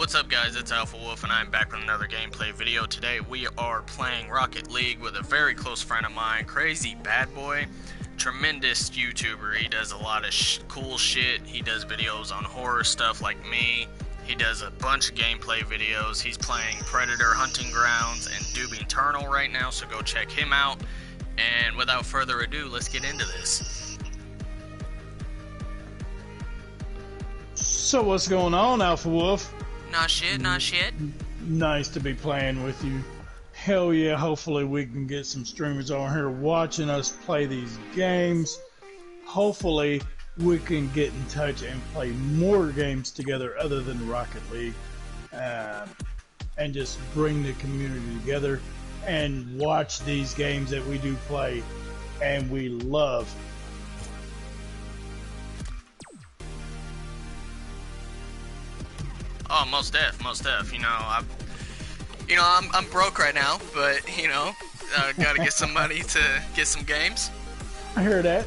What's up guys, it's Alpha Wolf and I'm back with another gameplay video. Today we are playing Rocket League with a very close friend of mine, Crazybadboy. Tremendous YouTuber. He does a lot of cool shit. He does videos on horror stuff like me. He does a bunch of gameplay videos. He's playing Predator Hunting Grounds and Doom Eternal right now, so go check him out. And without further ado, let's get into this. So what's going on, Alpha Wolf? Not shit, not shit. Nice to be playing with you. Hell yeah, hopefully we can get some streamers on here watching us play these games. Hopefully we can get in touch and play more games together other than Rocket League. And just bring the community together and watch these games that we do play and we love. Oh, most def. I'm broke right now, but gotta get some money to get some games. I heard that.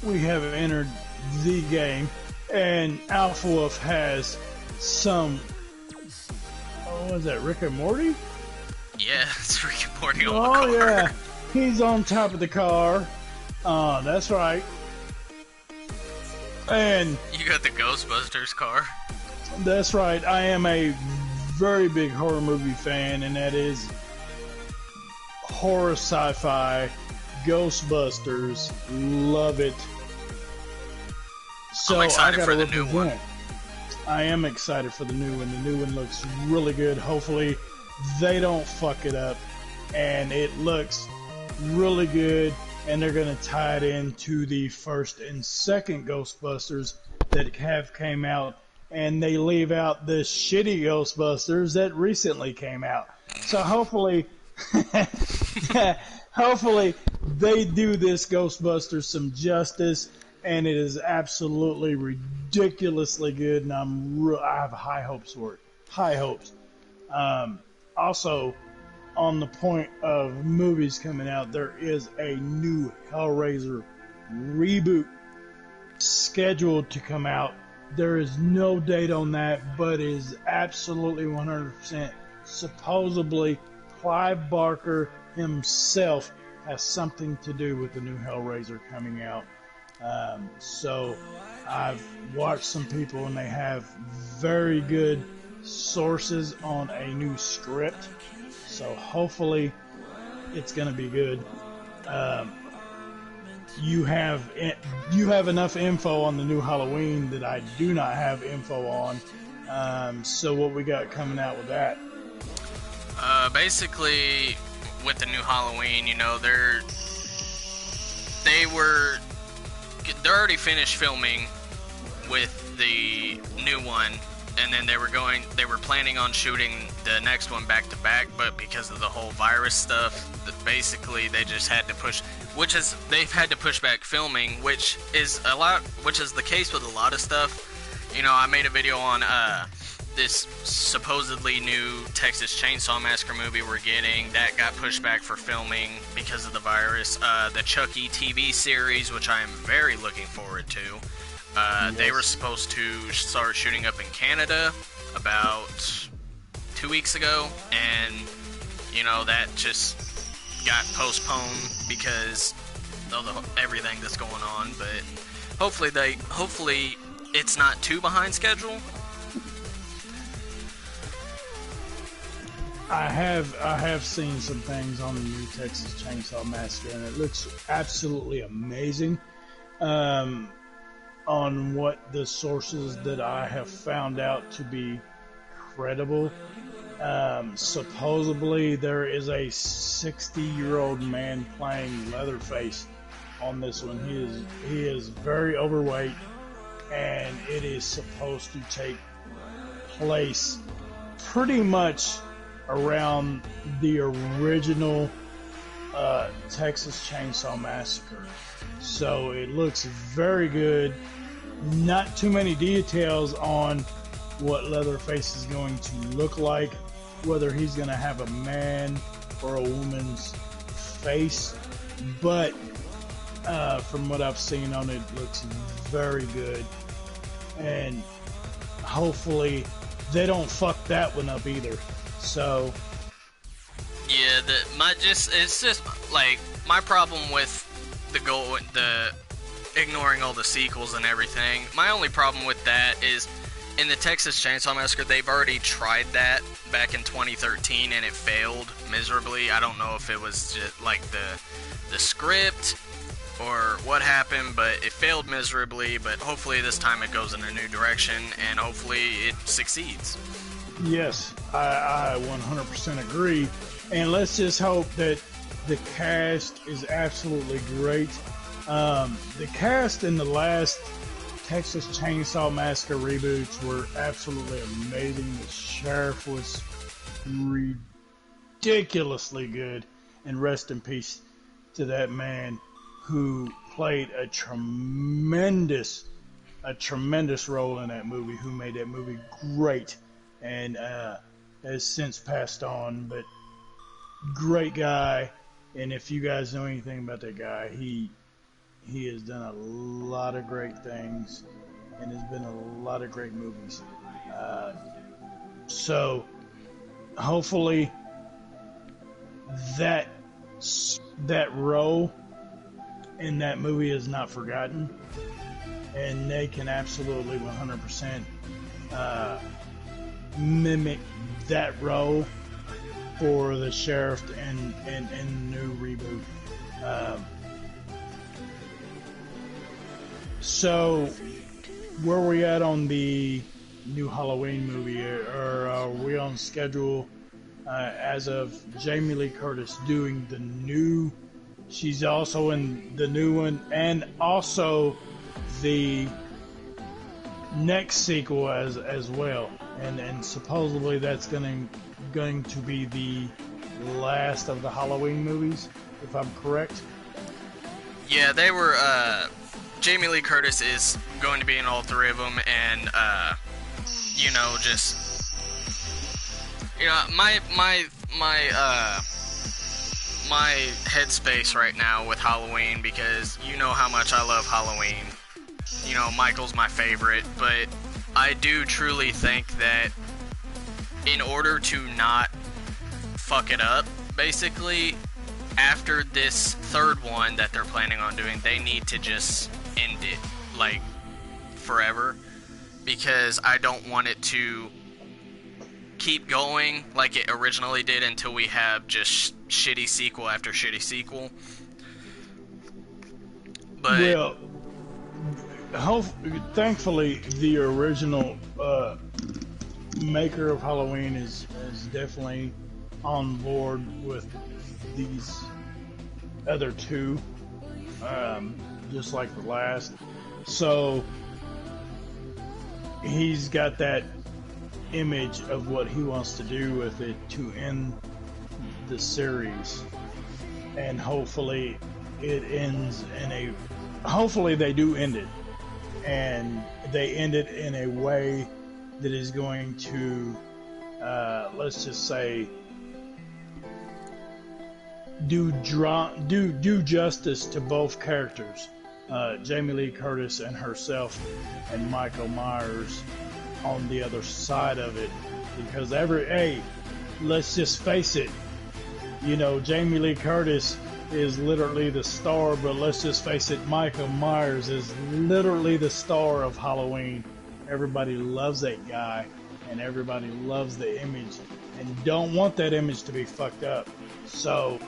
We have entered the game, and Alpha Wolf has some. Oh, what is that, Rick and Morty? Yeah, it's Rick and Morty on the car. Oh yeah, he's on top of the car. That's right. And you got the Ghostbusters car. That's right. I am a very big horror movie fan, and that is horror sci-fi, Ghostbusters. Love it. So I'm excited for the new one. I am excited for the new one. The new one looks really good. Hopefully they don't fuck it up, and it looks really good. And they're going to tie it into the first and second Ghostbusters that have came out. And they leave out the shitty Ghostbusters that recently came out. So hopefully, hopefully they do this Ghostbusters some justice. And it is absolutely ridiculously good. And I have high hopes for it. High hopes. Also, on the point of movies coming out, there is a new Hellraiser reboot scheduled to come out. There is no date on that, but it is absolutely 100%. Supposedly, Clive Barker himself has something to do with the new Hellraiser coming out. So I've watched some people and they have very good sources on a new script. So hopefully it's going to be good. You have enough info on the new Halloween that I do not have info on. So what we got coming out with that? Basically, with the new Halloween, they're already finished filming with the new one. And then they were planning on shooting the next one back to back, but because of the whole virus stuff, basically they just had to they've had to push back filming, which is the case with a lot of stuff. I made a video on this supposedly new Texas Chainsaw Massacre movie we're getting that got pushed back for filming because of the virus. The Chucky TV series, which I am very looking forward to. Yes. They were supposed to start shooting up in Canada about 2 weeks ago, and that just got postponed because of everything that's going on. But hopefully it's not too behind schedule. I have seen some things on the new Texas Chainsaw Massacre, and it looks absolutely amazing. On what the sources that I have found out to be credible. Supposedly there is a 60-year-old man playing Leatherface on this one. He is very overweight, and it is supposed to take place pretty much around the original Texas Chainsaw Massacre. So it looks very good. Not too many details on what Leatherface is going to look like, whether he's going to have a man or a woman's face, but from what I've seen on it, looks very good. and hopefully they don't fuck that one up either. So yeah, it's just like my problem with the ignoring all the sequels and everything. My only problem with that is in the Texas Chainsaw Massacre, they've already tried that back in 2013 and it failed miserably. I don't know if it was just like the script or what happened, but it failed miserably. But hopefully this time it goes in a new direction and hopefully it succeeds. yes, I 100% agree. And let's just hope that the cast is absolutely great. The cast in the last Texas Chainsaw Massacre reboots were absolutely amazing. The sheriff was ridiculously good, and rest in peace to that man who played a tremendous role in that movie, who made that movie great, and has since passed on. But great guy, and if you guys know anything about that guy, he has done a lot of great things and has been in a lot of great movies. So hopefully that role in that movie is not forgotten, and they can absolutely 100% mimic that role for the sheriff in the new reboot. So, where are we at on the new Halloween movie? Or are we on schedule as of Jamie Lee Curtis doing the new? She's also in the new one, and also the next sequel as well. And supposedly that's going to be the last of the Halloween movies, if I'm correct. Yeah, they were. Jamie Lee Curtis is going to be in all three of them, and just my headspace right now with Halloween, because you know how much I love Halloween. Michael's my favorite, but I do truly think that in order to not fuck it up, basically, after this third one that they're planning on doing, they need to just end it, like, forever, because I don't want it to keep going like it originally did until we have just shitty sequel after shitty sequel. But well, thankfully, the original maker of Halloween is definitely on board with these other two, just like the last. So he's got that image of what he wants to do with it to end the series, and hopefully it ends hopefully they do end it, and they end it in a way that is going to let's just say do justice to both characters, Jamie Lee Curtis and herself, and Michael Myers on the other side of it. Because let's just face it, Jamie Lee Curtis is literally the star, but let's just face it, Michael Myers is literally the star of Halloween. Everybody loves that guy, and everybody loves the image, and don't want that image to be fucked up. So,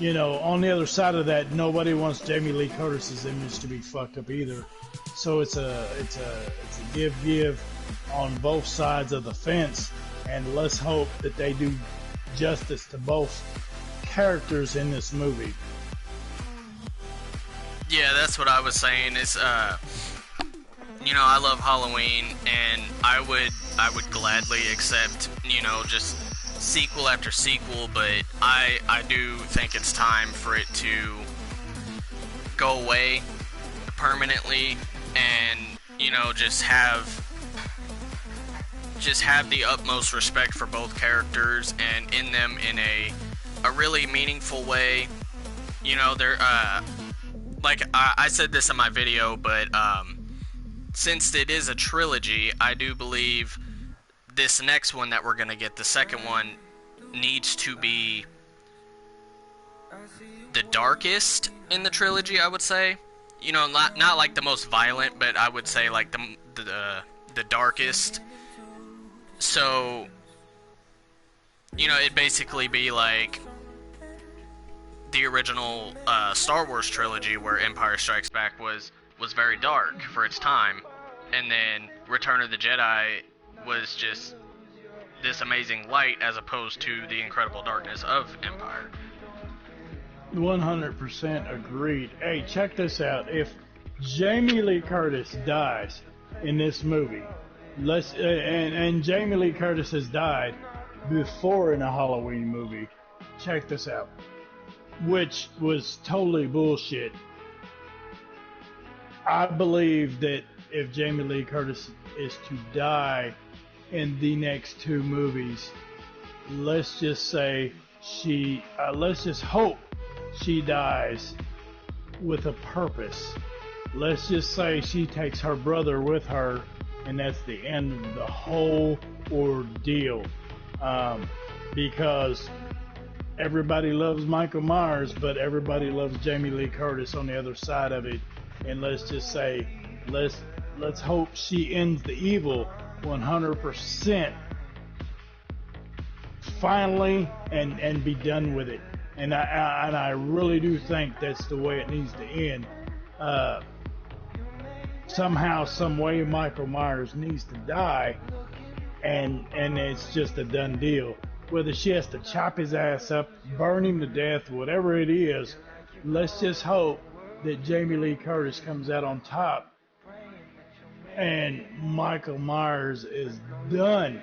on the other side of that, nobody wants Jamie Lee Curtis's image to be fucked up either. So it's a give on both sides of the fence, and let's hope that they do justice to both characters in this movie. yeah, that's what I was saying. Is I love Halloween, and I would gladly accept just sequel after sequel, but I do think it's time for it to go away permanently, and just have the utmost respect for both characters and in them in a really meaningful way. They're like I said this in my video, but since it is a trilogy, I do believe this next one that we're gonna get, the second one, needs to be the darkest in the trilogy, I would say. You know, not like the most violent, but I would say like the darkest. So, you know, it'd basically be like the original Star Wars trilogy, where Empire Strikes Back was very dark for its time, and then Return of the Jedi was just this amazing light, as opposed to the incredible darkness of Empire. 100% agreed. Hey, check this out. If Jamie Lee Curtis dies in this movie, and Jamie Lee Curtis has died before in a Halloween movie, check this out, which was totally bullshit. I believe that if Jamie Lee Curtis is to die in the next two movies, let's just say let's just hope she dies with a purpose. Let's just say she takes her brother with her, and that's the end of the whole ordeal. Because everybody loves Michael Myers, but everybody loves Jamie Lee Curtis on the other side of it. And let's just say, let's hope she ends the evil 100% finally, and be done with it. And I really do think that's the way it needs to end. Somehow, some way, Michael Myers needs to die, and it's just a done deal. Whether she has to chop his ass up, burn him to death, whatever it is, let's just hope that Jamie Lee Curtis comes out on top, and Michael Myers is done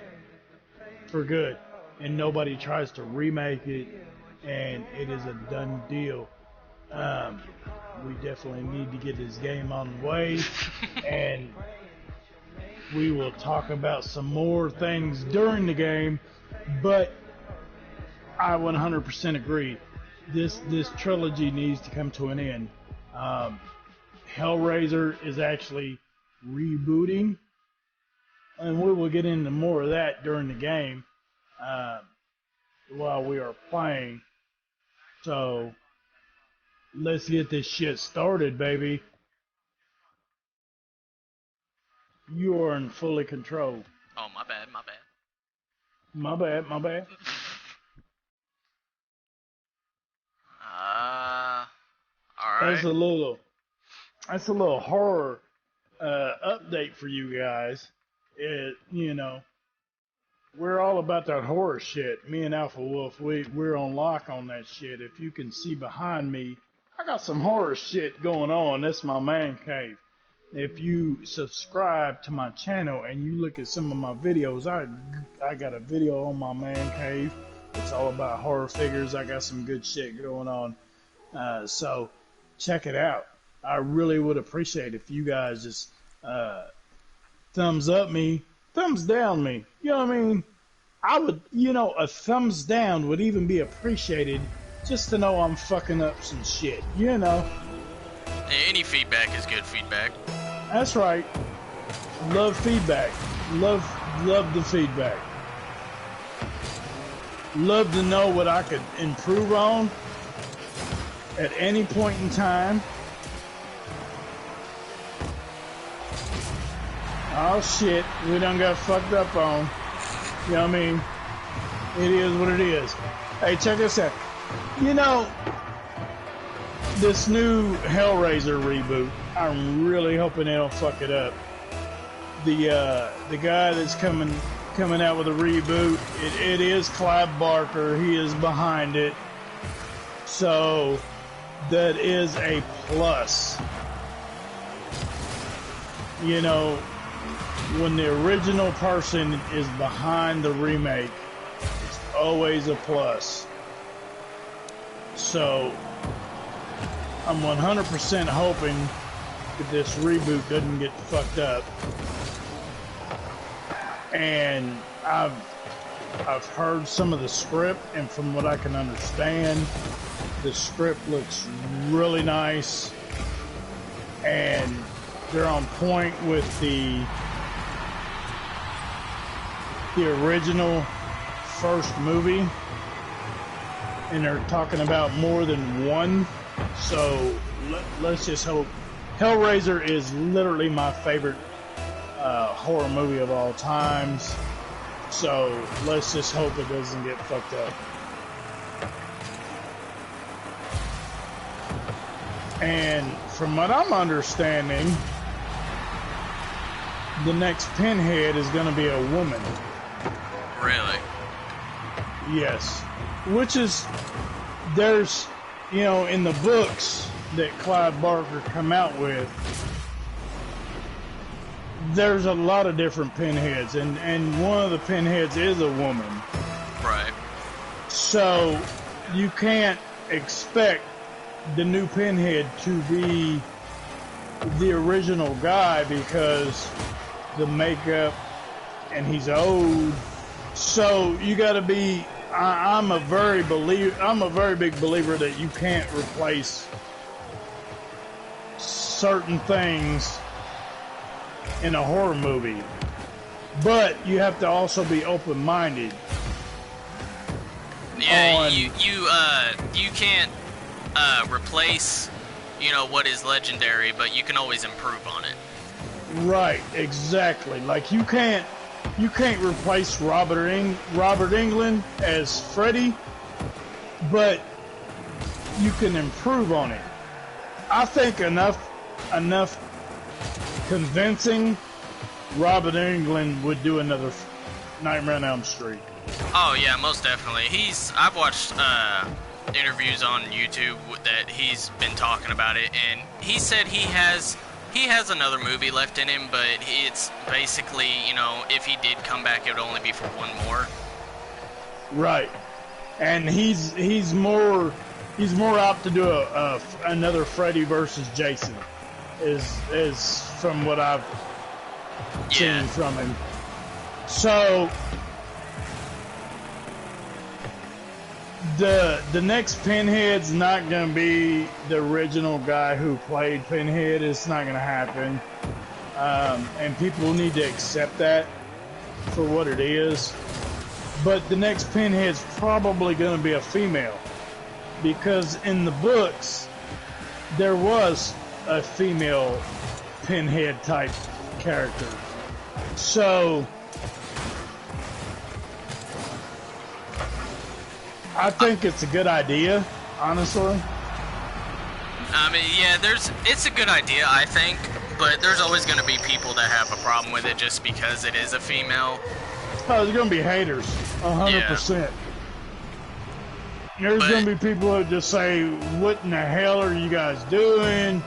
for good, and nobody tries to remake it, and it is a done deal. We definitely need to get this game on the way, and we will talk about some more things during the game, but I 100% agree. This trilogy needs to come to an end. Hellraiser is actually rebooting, and we will get into more of that during the game while we are playing. So let's get this shit started, baby. You are in fully control. Oh, my bad. My bad. Alright. That's a little horror update for you guys. You know, we're all about that horror shit. Me and Alpha Wolf, we're on lock on that shit. If you can see behind me, I got some horror shit going on. That's my man cave. If you subscribe to my channel and you look at some of my videos, I got a video on my man cave. It's all about horror figures. I got some good shit going on. So check it out. I really would appreciate if you guys just thumbs up me, thumbs down me. You know what I mean? I would, a thumbs down would even be appreciated, just to know I'm fucking up some shit, Any feedback is good feedback. That's right. Love feedback. Love the feedback. Love to know what I could improve on at any point in time. Oh shit, we done got fucked up on. You know what I mean? It is what it is. Hey, check this out. This new Hellraiser reboot, I'm really hoping they don't fuck it up. The guy that's coming out with a reboot, it is Clive Barker. He is behind it. So that is a plus. When the original person is behind the remake, it's always a plus. So I'm 100% hoping that this reboot doesn't get fucked up. And I've heard some of the script, and from what I can understand, the script looks really nice. And they're on point with the original first movie, and they're talking about more than one. So let's just hope. Hellraiser is literally my favorite horror movie of all times. So let's just hope it doesn't get fucked up. And from what I'm understanding, the next Pinhead is going to be a woman. Really? Yes. Which is, there's, you know, in the books that Clive Barker come out with, there's a lot of different Pinheads, and one of the Pinheads is a woman. Right. So you can't expect the new Pinhead to be the original guy because the makeup, and he's old. So you got to be. I'm a very big believer that you can't replace certain things in a horror movie, but you have to also be open-minded. Yeah, you can't replace, you know, what is legendary, but you can always improve on it. Right, exactly. Like you can't replace Robert Englund as Freddy, but you can improve on it. I think enough convincing, Robert Englund would do another Nightmare on Elm Street. Oh yeah, most definitely. I've watched interviews on YouTube that he's been talking about it, and he said he has another movie left in him, but it's basically, you know, if he did come back, it would only be for one more. Right, and he's more out to do another Freddy versus Jason, is from what I've seen from him. So the next Pinhead's not going to be the original guy who played Pinhead. It's not going to happen. And people need to accept that for what it is. But the next Pinhead's probably going to be a female. Because in the books, there was a female Pinhead type character. So I think it's a good idea, honestly. I mean, yeah, it's a good idea, I think, but there's always going to be people that have a problem with it just because it is a female. Oh, there's going to be haters, 100%. There's going to be people who just say, what in the hell are you guys doing?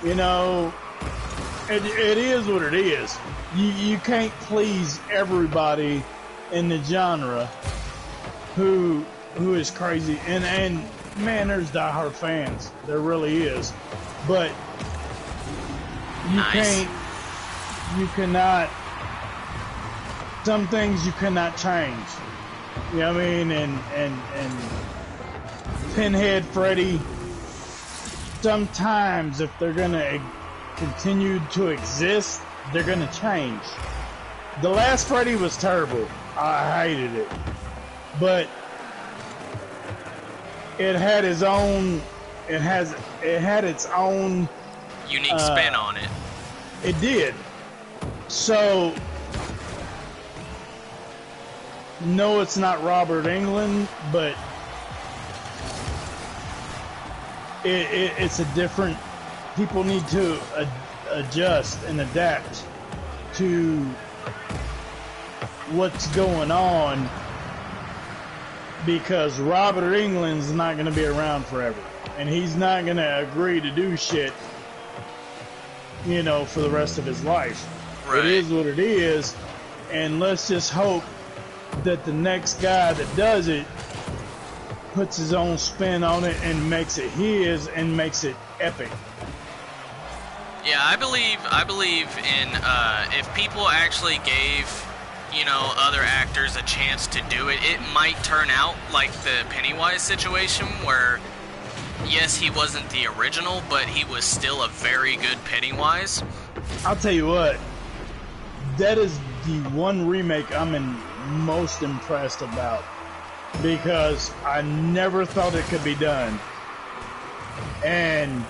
You know, it is what it is. You can't please everybody in the genre who is crazy. And man, there's diehard fans. There really is. But you cannot, some things you cannot change. You know what I mean? And Pinhead Freddy, sometimes if they're going to continue to exist, they're going to change. The last Freddy was terrible. I hated it. But it had its own, it had its own unique spin on it. It did. So, no, it's not Robert Englund, but it's a different, people need to adjust and adapt to what's going on, because Robert Englund's not going to be around forever, and he's not going to agree to do shit, you know, for the rest of his life. Right. It is what it is, and let's just hope that the next guy that does it puts his own spin on it and makes it his and makes it epic. Yeah, I believe in if people actually gave, you know, other actors a chance to do it, it might turn out like the Pennywise situation where, yes, he wasn't the original, but he was still a very good Pennywise. I'll tell you what, that is the one remake most impressed about, because I never thought it could be done. And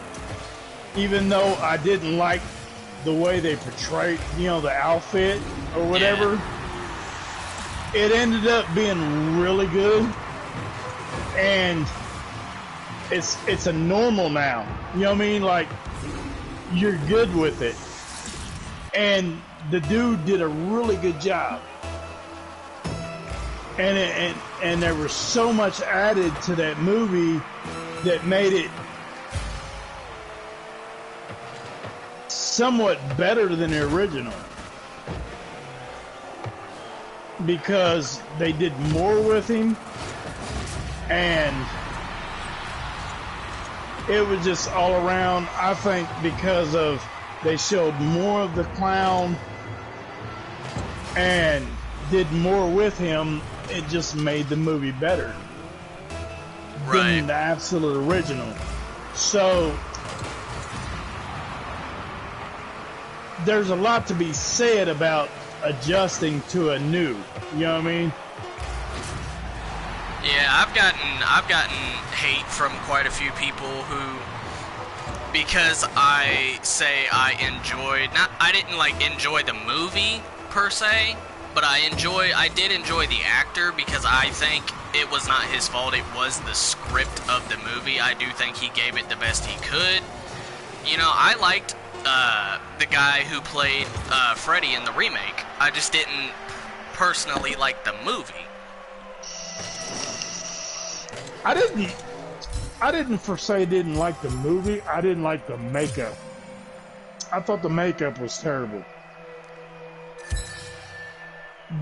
even though I didn't like the way they portrayed, the outfit or whatever, it ended up being really good. And it's a normal now. You know what I mean? Like, you're good with it. And the dude did a really good job. And there was so much added to that movie that made it somewhat better than the original, because they did more with him, and it was just all around. I think because of they showed more of the clown and did more with him, it just made the movie better than the absolute original. So there's a lot to be said about adjusting to a new, you know what I mean? Yeah, I've gotten hate from quite a few people who, because I say I didn't like enjoy the movie per se, but I did enjoy the actor, because I think it was not his fault. It was the script of the movie. I do think he gave it the best he could. I liked the guy who played Freddy in the remake. I just didn't personally like the movie. I didn't per se didn't like the movie. I didn't like the makeup. I thought the makeup was terrible.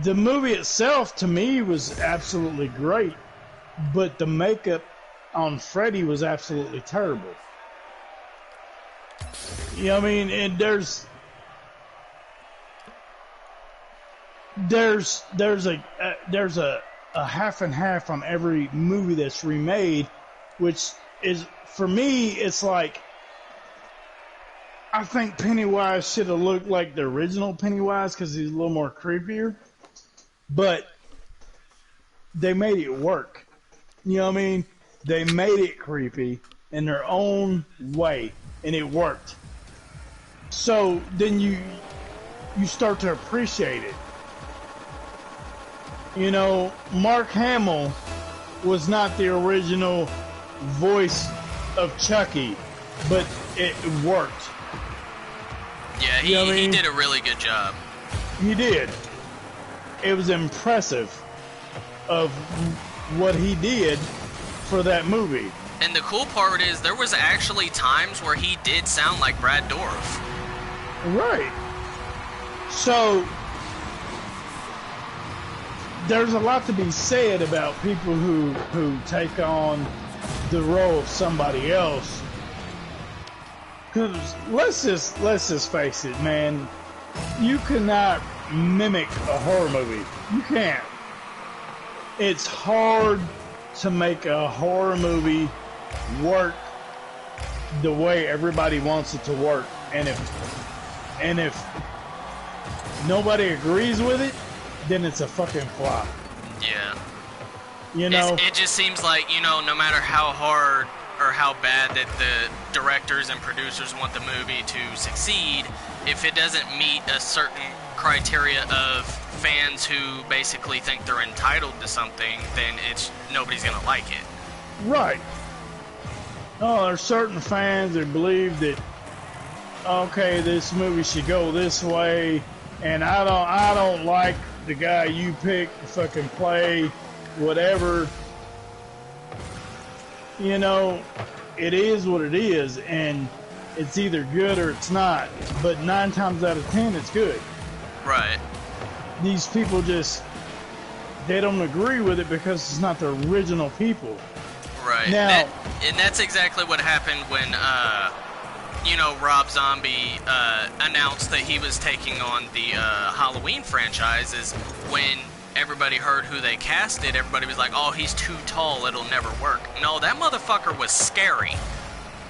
The movie itself, to me, was absolutely great, but the makeup on Freddy was absolutely terrible. You know what I mean? And there's a half and half on every movie that's remade, which is, for me, it's like, I think Pennywise should have looked like the original Pennywise because he's a little more creepier, but they made it work. You know what I mean? They made it creepy in their own way, and it worked. So then you start to appreciate it. Mark Hamill was not the original voice of Chucky, but it worked. Yeah, he did a really good job. He did. It was impressive of what he did for that movie. And the cool part is there was actually times where he did sound like Brad Dourif. Right. So there's a lot to be said about people who take on the role of somebody else. Because let's just face it, man. You cannot mimic a horror movie. You can't. It's hard to make a horror movie work the way everybody wants it to work. And if nobody agrees with it, then it's a fucking flop. Yeah. It just seems like, no matter how hard or how bad that the directors and producers want the movie to succeed, if it doesn't meet a certain criteria of fans who basically think they're entitled to something, then nobody's gonna like it. Right. Oh, there's certain fans that believe that, okay, this movie should go this way, and I don't like the guy you pick to fucking play whatever. It is what it is, and it's either good or it's not. But 9 times out of 10, it's good. Right. These people they don't agree with it because it's not the original people. Right. Now, and that's exactly what happened when, Rob Zombie announced that he was taking on the Halloween franchise. Is when everybody heard who they casted, everybody was like, oh, he's too tall, it'll never work. No, that motherfucker was scary.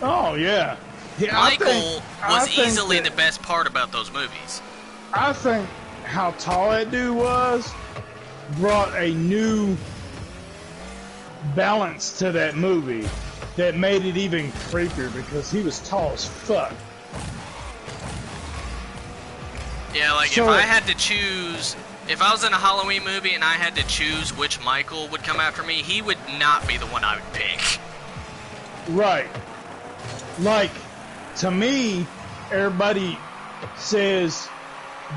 Oh, yeah. Yeah, Michael I was think easily that- the best part about those movies. I think how tall that dude was brought a new balance to that movie that made it even creepier because he was tall as fuck. Yeah, like So- if I had to choose, if I was in a Halloween movie and I had to choose which Michael would come after me, he would not be the one I would pick. Right. Like, to me, everybody says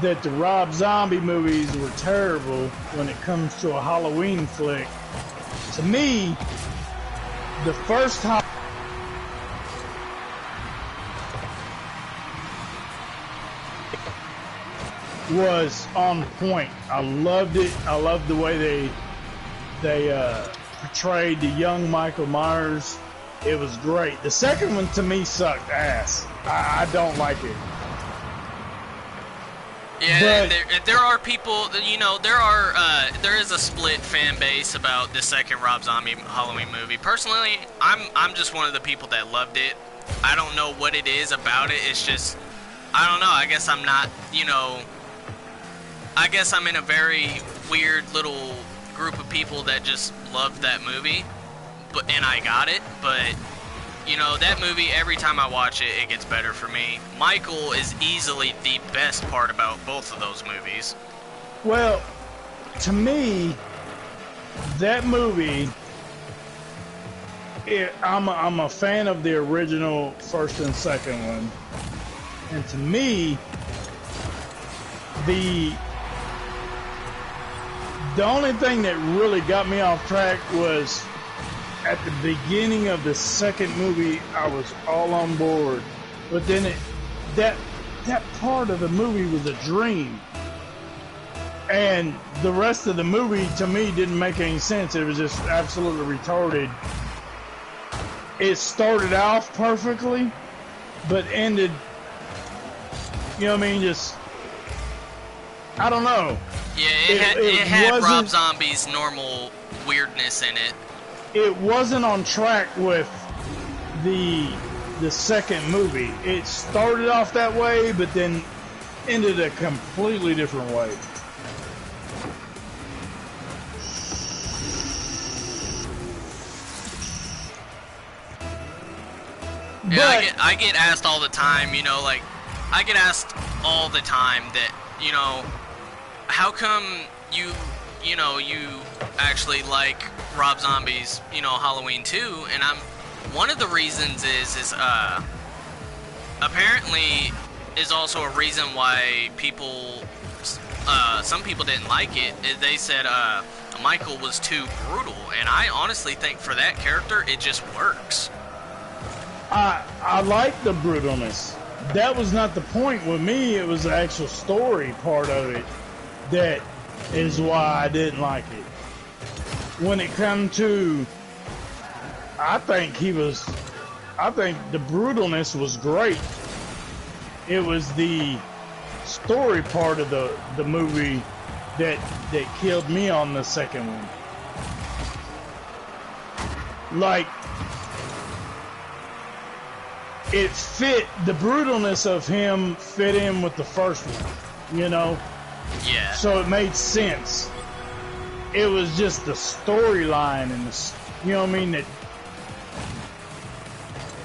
that the Rob Zombie movies were terrible when it comes to a Halloween flick. To me, the first time was on point. I loved it. I loved the way they portrayed the young Michael Myers. It was great. The second one to me sucked ass. I don't like it. Yeah, But- there are people, you know, there is a split fan base about the second Rob Zombie Halloween movie. Personally, I'm just one of the people that loved it. I don't know what it is about it. It's just, I don't know. I guess I'm not, you know, I guess I'm in a very weird little group of people that just loved that movie, and I got it, but you know, that movie, every time I watch it, it gets better for me. Michael is easily the best part about both of those movies. Well, to me, that movie, I'm a fan of the original first and second one. And to me, the only thing that really got me off track was at the beginning of the second movie, I was all on board. But then that part of the movie was a dream. And the rest of the movie, to me, didn't make any sense. It was just absolutely retarded. It started off perfectly, but ended, you know what I mean, just, I don't know. Yeah, it had Rob wasn't- Zombie's normal weirdness in it. It wasn't on track with the second movie. It started off that way, but then ended a completely different way. Yeah, But I get asked all the time, you know, like, I get asked all the time that, you know, how come you actually like Rob Zombie's, you know, Halloween 2? And one of the reasons is apparently is also a reason why some people didn't like it. They said Michael was too brutal, and I honestly think for that character, it just works. I like the brutalness. That was not the point with me. It was the actual story part of it that is why I didn't like it. When it comes to, I think the brutalness was great. It was the story part of the movie that killed me on the second one. Like, it fit, the brutalness of him fit in with the first one, you know? Yeah. So it made sense. It was just the storyline and you know what I mean, that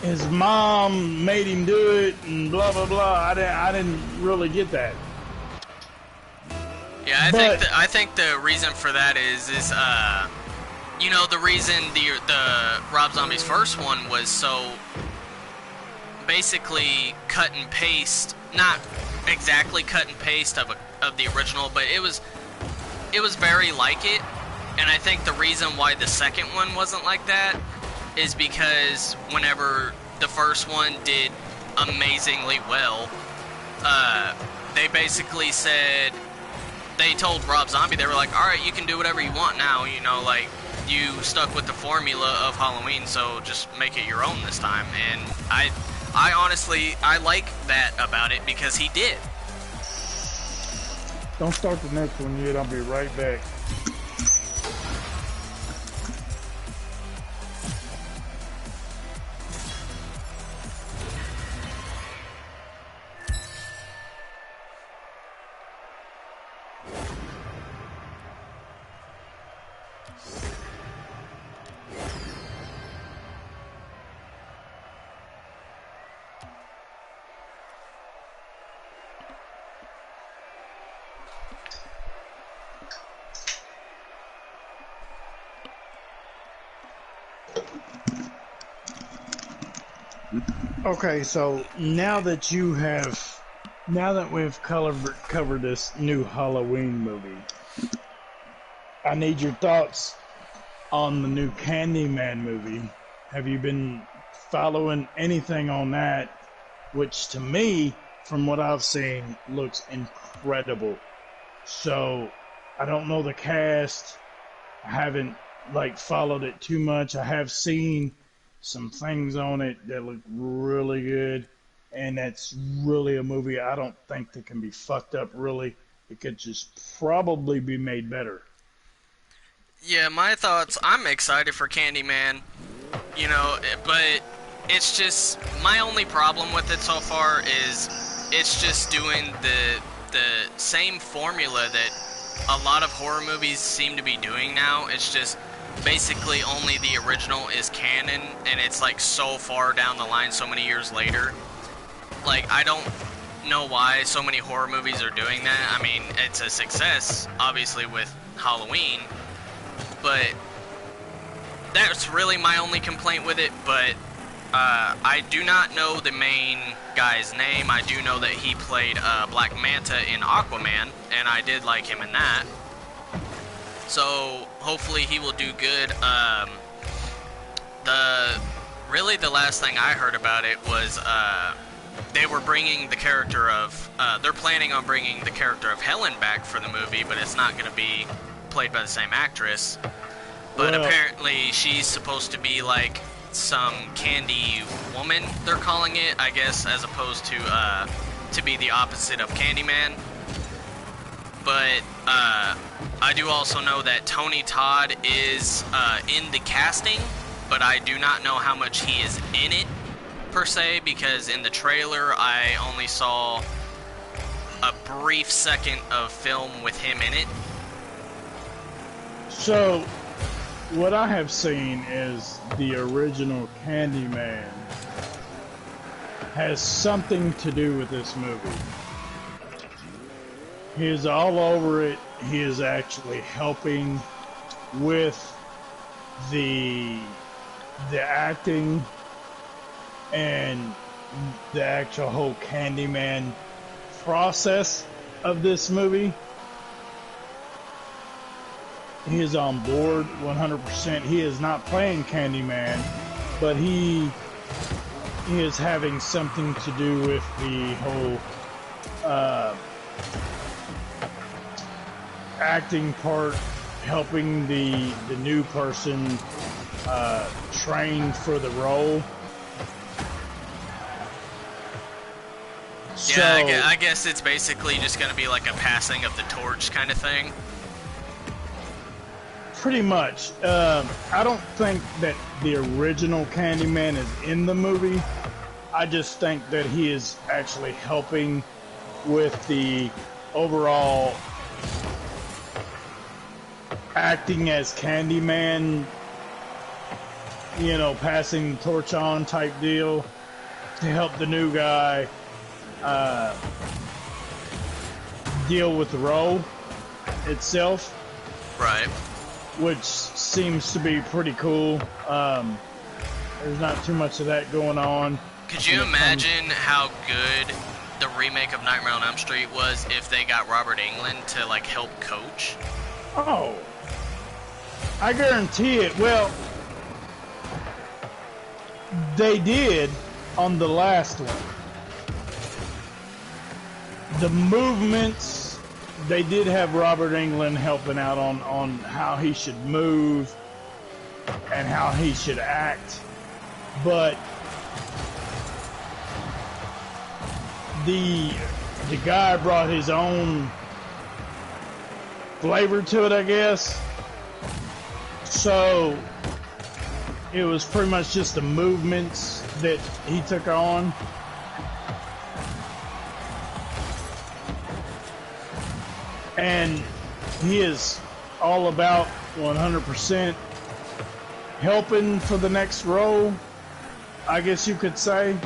his mom made him do it and blah blah blah. I didn't really get that. Yeah, I think the reason for that is you know, the reason the Rob Zombie's first one was so basically cut and paste, not exactly cut and paste of the original, but it was very like it. And I think the reason why the second one wasn't like that is because whenever the first one did amazingly well, they basically said, they told Rob Zombie, they were like, alright, you can do whatever you want now, you know, like, you stuck with the formula of Halloween, so just make it your own this time. And I honestly, I like that about it, because he did. Don't start the next one yet, I'll be right back. Okay, so now that we've covered this new Halloween movie, I need your thoughts on the new Candyman movie. Have you been following anything on that? Which to me, from what I've seen, looks incredible. So I don't know the cast. I haven't followed it too much. I have seen some things on it that look really good, and that's really a movie I don't think that can be fucked up. Really, it could just probably be made better. Yeah, my thoughts. I'm excited for Candyman, but it's just my only problem with it so far is it's just doing the same formula that a lot of horror movies seem to be doing now. It's just basically only the original is canon, and it's like so far down the line, so many years later. Like, I don't know why so many horror movies are doing that. I mean, it's a success, obviously, with Halloween, but that's really my only complaint with it. But I do not know the main guy's name. I do know that he played Black Manta in Aquaman, and I did like him in that. So hopefully he will do good. The last thing I heard about it was they were bringing the character of they're planning on bringing the character of Helen back for the movie, but it's not going to be played by the same actress. But apparently she's supposed to be like some candy woman, they're calling it, I guess, as opposed to be the opposite of Candyman. But I do also know that Tony Todd is in the casting, but I do not know how much he is in it, per se, because in the trailer I only saw a brief second of film with him in it. So, what I have seen is the original Candyman has something to do with this movie. He is all over it. He is actually helping with the acting and the actual whole Candyman process of this movie. He is on board 100%. He is not playing Candyman, but he is having something to do with the whole acting part, helping the new person train for the role. Yeah, I guess it's basically just going to be like a passing of the torch kind of thing. Pretty much. I don't think that the original Candyman is in the movie. I just think that he is actually helping with the overall acting as Candyman, passing the torch on type deal to help the new guy deal with the role itself. Right. Which seems to be pretty cool. There's not too much of that going on. Could you imagine how good the remake of Nightmare on Elm Street was if they got Robert Englund to like help coach? Oh, I guarantee it. Well, they did on the last one. The movements, they did have Robert Englund helping out on how he should move and how he should act. But the guy brought his own flavor to it, I guess. So it was pretty much just the movements that he took on. And he is all about 100% helping for the next role, I guess you could say,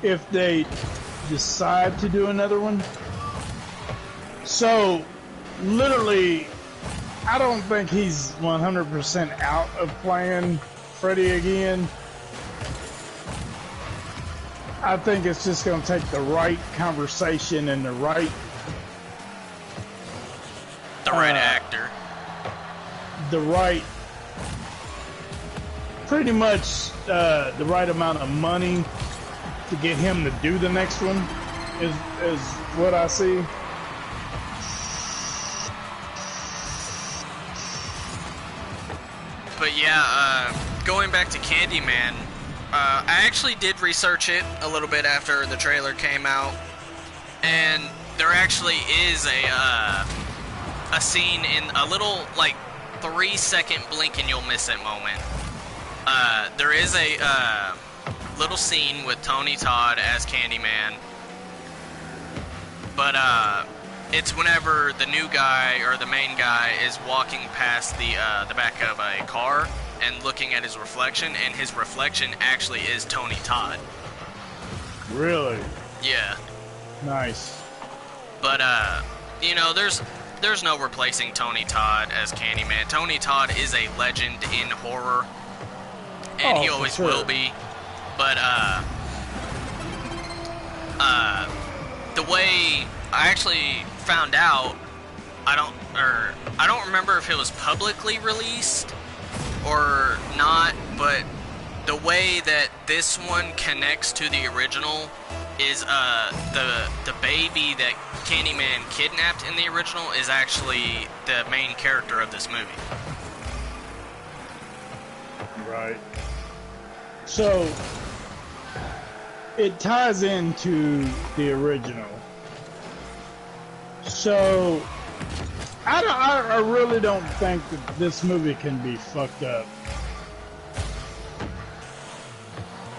if they decide to do another one. So, literally, I don't think he's 100% out of playing Freddy again. I think it's just going to take the right conversation and the right actor. The right, pretty much the right amount of money to get him to do the next one is what I see. But yeah, going back to Candyman, I actually did research it a little bit after the trailer came out, and there actually is a scene in a little, like, 3-second blink and you'll miss it moment. There is a little scene with Tony Todd as Candyman, but it's whenever the new guy, or the main guy, is walking past the back of a car and looking at his reflection, and his reflection actually is Tony Todd. Really? Yeah. Nice. But, you know, there's no replacing Tony Todd as Candyman. Tony Todd is a legend in horror, and he always will be. But, the way I actually found out, I don't remember if it was publicly released or not, but the way that this one connects to the original is the baby that Candyman kidnapped in the original is actually the main character of this movie. Right. So it ties into the original. So I really don't think that this movie can be fucked up.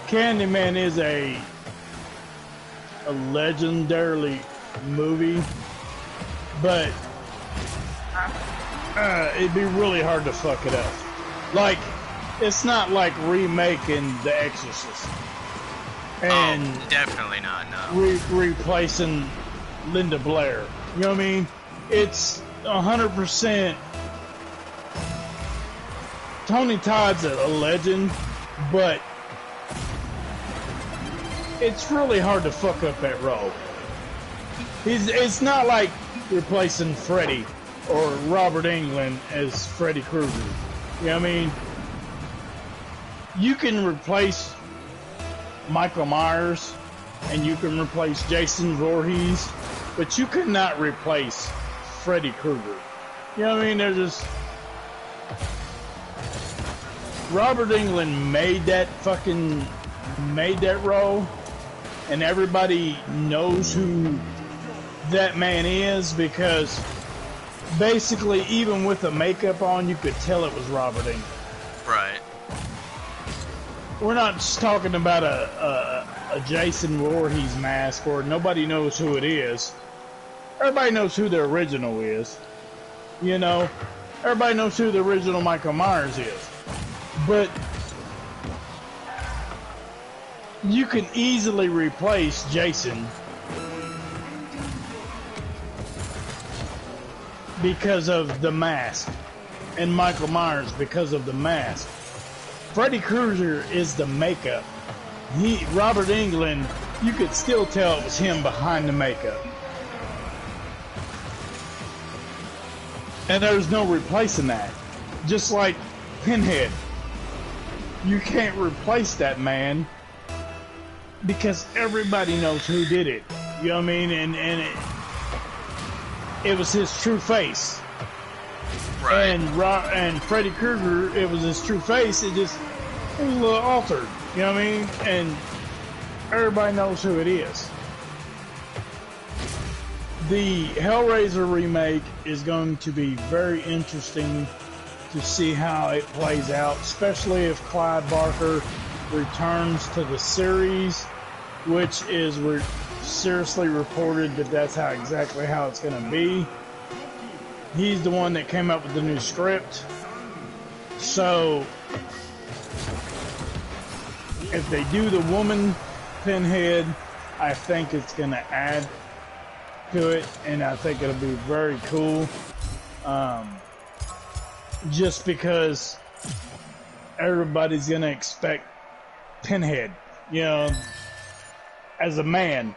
Candyman is a legendarily movie, but it'd be really hard to fuck it up. Like, it's not like remaking The Exorcist and definitely not. No, replacing Linda Blair. You know what I mean? It's 100%. Tony Todd's a legend, but it's really hard to fuck up that role. It's not like replacing Freddy or Robert Englund as Freddy Krueger. You know what I mean? You can replace Michael Myers and you can replace Jason Voorhees, but you could not replace Freddy Krueger. You know what I mean? They're just... Robert Englund made that role, and everybody knows who that man is, because basically even with the makeup on you could tell it was Robert Englund. Right. We're not just talking about a Jason Voorhees mask where nobody knows who it is. Everybody knows who the original is. You know? Everybody knows who the original Michael Myers is. But you can easily replace Jason because of the mask, and Michael Myers because of the mask. Freddy Krueger is the makeup. Robert Englund, you could still tell it was him behind the makeup. And there's no replacing that. Just like Pinhead. You can't replace that man because everybody knows who did it. You know what I mean? And it was his true face. Right. And Freddy Krueger, it was his true face. It was a little altered. You know what I mean? And everybody knows who it is. The Hellraiser remake is going to be very interesting to see how it plays out, especially if Clive Barker returns to the series, which is seriously reported that that's exactly how it's going to be. He's the one that came up with the new script. So if they do the woman Pinhead, I think it's going to add to it, and I think it'll be very cool. Just because everybody's going to expect Pinhead. You know, as a man,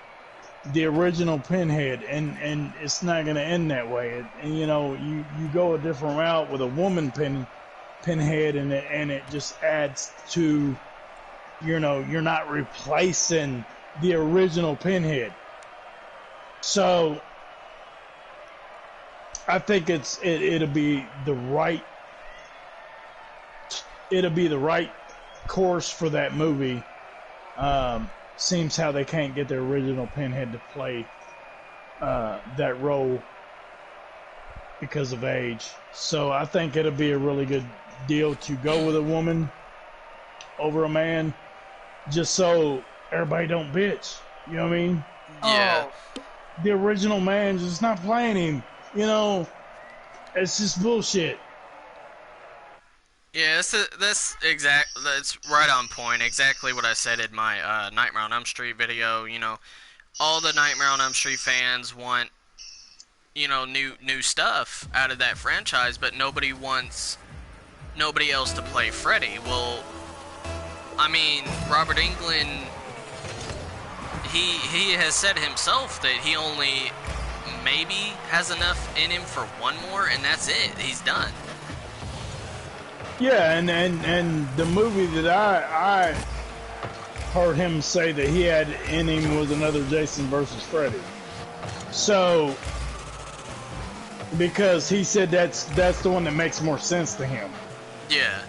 the original Pinhead, and it's not going to end that way. And you know, you go a different route with a woman Pinhead, and it just adds to, you know, you're not replacing the original Pinhead. So I think it'll be the right course for that movie. Seems how they can't get the original Pinhead to play that role because of age. So I think it'll be a really good deal to go with a woman over a man, just so everybody don't bitch. You know what I mean? Yeah. Oh, the original man just not playing him. You know, it's just bullshit. Yeah, that's right on point. Exactly what I said in my Nightmare on Elm Street video. You know, all the Nightmare on Elm Street fans want, you know, new stuff out of that franchise, but nobody wants nobody else to play Freddy. Well, I mean, Robert Englund, he has said himself that he only maybe has enough in him for one more, and that's it. He's done. Yeah, and the movie that I heard him say that he had in him was another Jason versus Freddy. So, because he said that's the one that makes more sense to him. Yeah.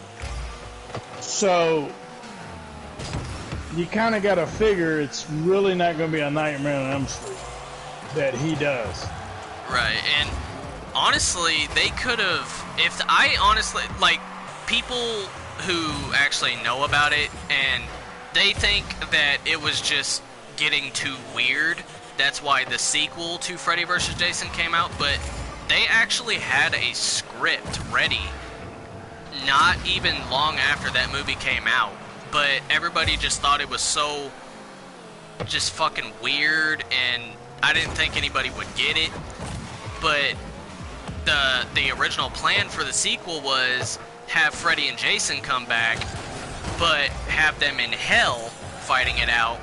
So, you kind of got to figure it's really not going to be a Nightmare on Elm Street that he does. Right, and honestly, they could have, like, people who actually know about it, and they think that it was just getting too weird. That's why the sequel to Freddy vs. Jason came out, but they actually had a script ready not even long after that movie came out. But everybody just thought it was so just fucking weird, and I didn't think anybody would get it. But the original plan for the sequel was have Freddy and Jason come back, but have them in hell fighting it out,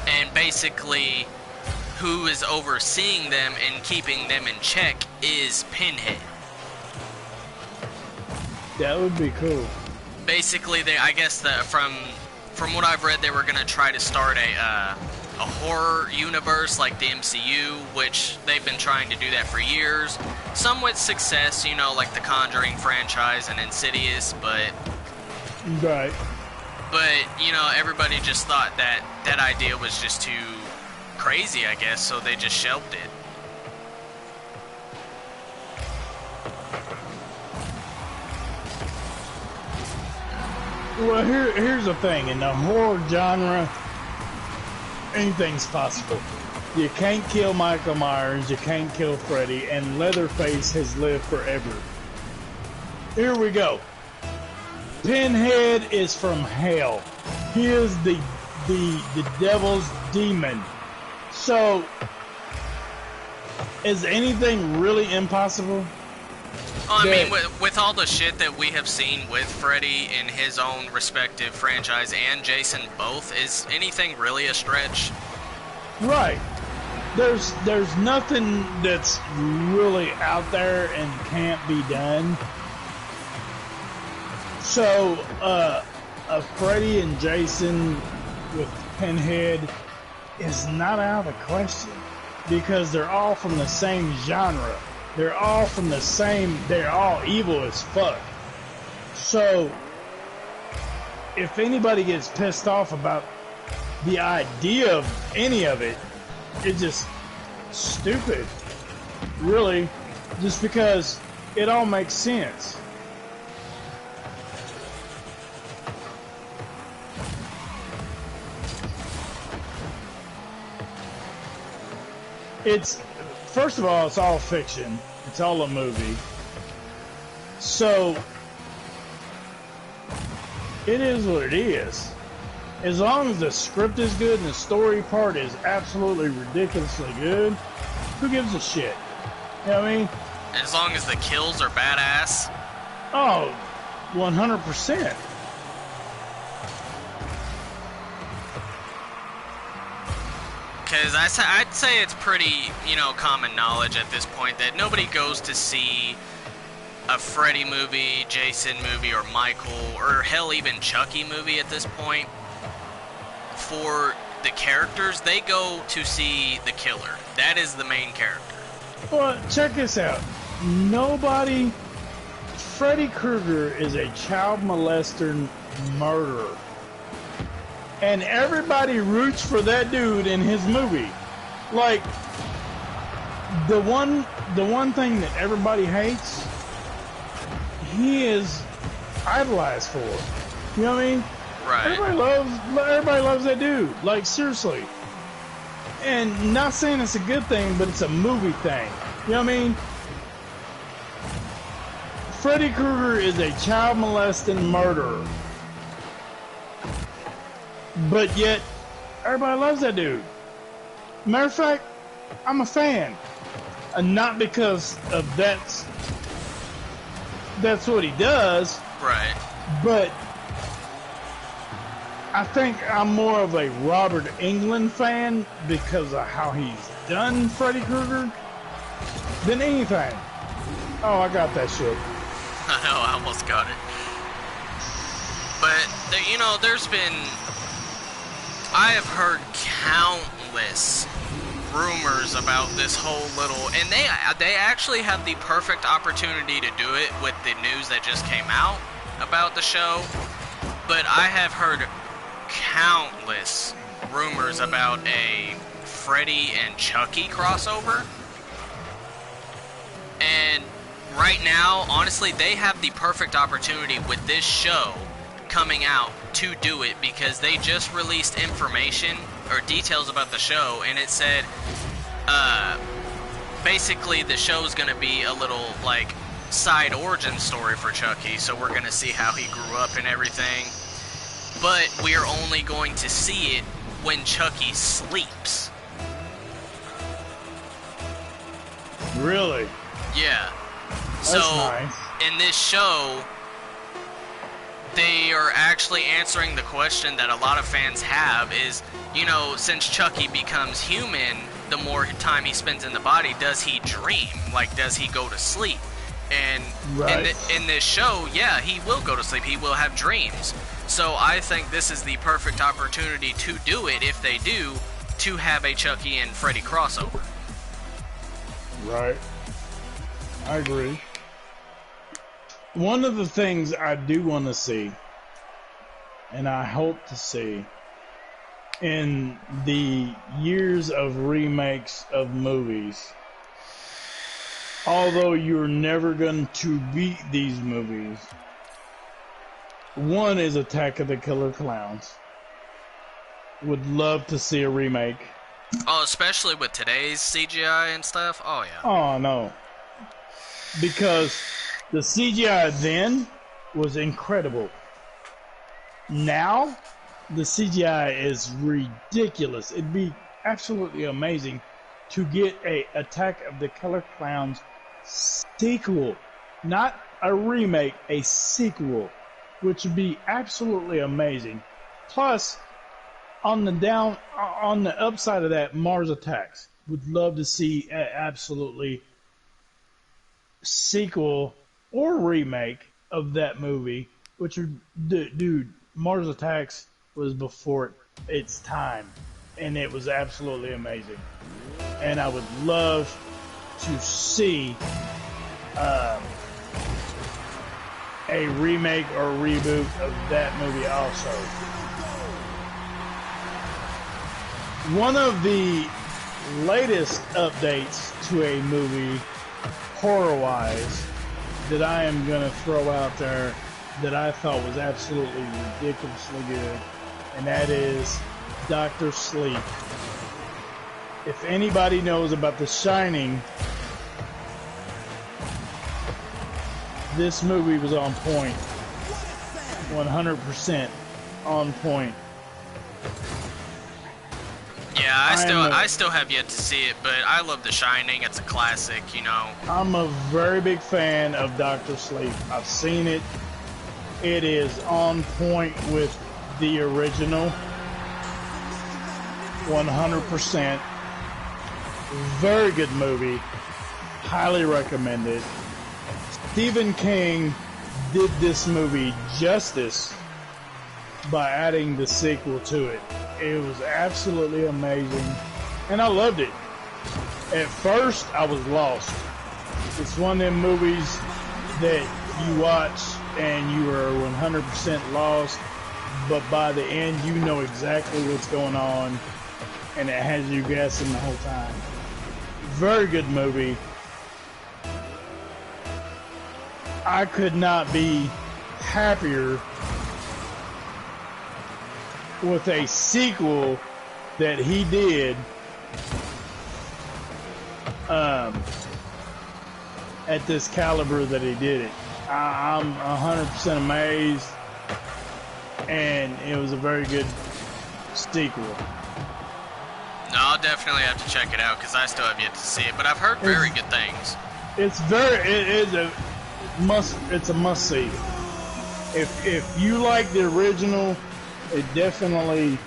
and basically who is overseeing them and keeping them in check is Pinhead. That would be cool. Basically, I guess from what I've read, they were gonna try to start a horror universe like the MCU, which they've been trying to do that for years. Some with success, you know, like the Conjuring franchise and Insidious, but right. But you know, everybody just thought that idea was just too crazy, I guess, so they just shelved it. Well, here's the thing. In the horror genre, anything's possible. You can't kill Michael Myers, you can't kill Freddy, and Leatherface has lived forever. Here we go. Pinhead is from hell. He is the devil's demon. So, is anything really impossible? I mean, with all the shit that we have seen with Freddy in his own respective franchise and Jason both, is anything really a stretch? Right. There's nothing that's really out there and can't be done. So, a Freddy and Jason with Pinhead is not out of the question, because they're all from the same genre. They're all from the same, they're all evil as fuck. So, if anybody gets pissed off about the idea of any of it, it's just stupid. Really, just because it all makes sense. It's, first of all, it's all fiction. It's all a movie. So, it is what it is. As long as the script is good and the story part is absolutely ridiculously good, who gives a shit? You know what I mean? As long as the kills are badass. Oh, 100%. Because I'd say it's pretty, you know, common knowledge at this point that nobody goes to see a Freddy movie, Jason movie, or Michael, or hell, even Chucky movie at this point for the characters. They go to see the killer. That is the main character. Well, check this out. Nobody... Freddy Krueger is a child molester murderer. And everybody roots for that dude in his movie. Like, the one thing that everybody hates, he is idolized for. You know what I mean? Right. Everybody loves that dude. Like, seriously. And not saying it's a good thing, but it's a movie thing. You know what I mean? Freddy Krueger is a child molesting murderer. But yet, everybody loves that dude. Matter of fact, I'm a fan. And not because of that's what he does. Right. But I think I'm more of a Robert Englund fan because of how he's done Freddy Krueger than anything. Oh, I got that shit. I know, I almost got it. But, you know, I have heard countless rumors about this whole little, and they actually have the perfect opportunity to do it with the news that just came out about the show. But I have heard countless rumors about a Freddy and Chucky crossover. And right now, honestly, they have the perfect opportunity with this show coming out to do it, because they just released information or details about the show, and it said basically the show's gonna be a little like side origin story for Chucky, so we're gonna see how he grew up and everything, but we're only going to see it when Chucky sleeps. Really? Yeah. That's so nice. In this show, they are actually answering the question that a lot of fans have is, you know, since Chucky becomes human, the more time he spends in the body, does he dream? Like, does he go to sleep? And right. in this show, yeah, he will go to sleep. He will have dreams. So I think this is the perfect opportunity to do it, if they do, to have a Chucky and Freddy crossover. Right. I agree. One of the things I do want to see, and I hope to see, in the years of remakes of movies, although you're never going to beat these movies, one is Attack of the Killer Clowns. Would love to see a remake. Oh, especially with today's CGI and stuff? Oh, yeah. Oh, no. Because the CGI then was incredible. Now, the CGI is ridiculous. It'd be absolutely amazing to get a Attack of the Killer Clowns sequel. Not a remake, a sequel. Which would be absolutely amazing. Plus, on the upside of that, Mars Attacks. Would love to see absolutely sequel or remake of that movie, which would, dude, Mars Attacks was before its time, and it was absolutely amazing. And I would love to see a remake or reboot of that movie also. One of the latest updates to a movie, horror-wise, that I am going to throw out there that I thought was absolutely ridiculously good, and that is Dr. Sleep. If anybody knows about The Shining, this movie was on point. 100% on point. Yeah, I still have yet to see it, but I love The Shining. It's a classic, you know. I'm a very big fan of Dr. Sleep. I've seen it. It is on point with the original. 100%. Very good movie. Highly recommended. Stephen King did this movie justice by adding the sequel to it. It was absolutely amazing, and I loved it. At first, I was lost. It's one of them movies that you watch and you are 100% lost, but by the end, you know exactly what's going on, and it has you guessing the whole time. Very good movie. I could not be happier with a sequel that he did at this caliber that he did it. I'm 100% amazed, and it was a very good sequel. No, I'll definitely have to check it out because I still have yet to see it, but I've heard very good things. It's a must see. If you like the original, it definitely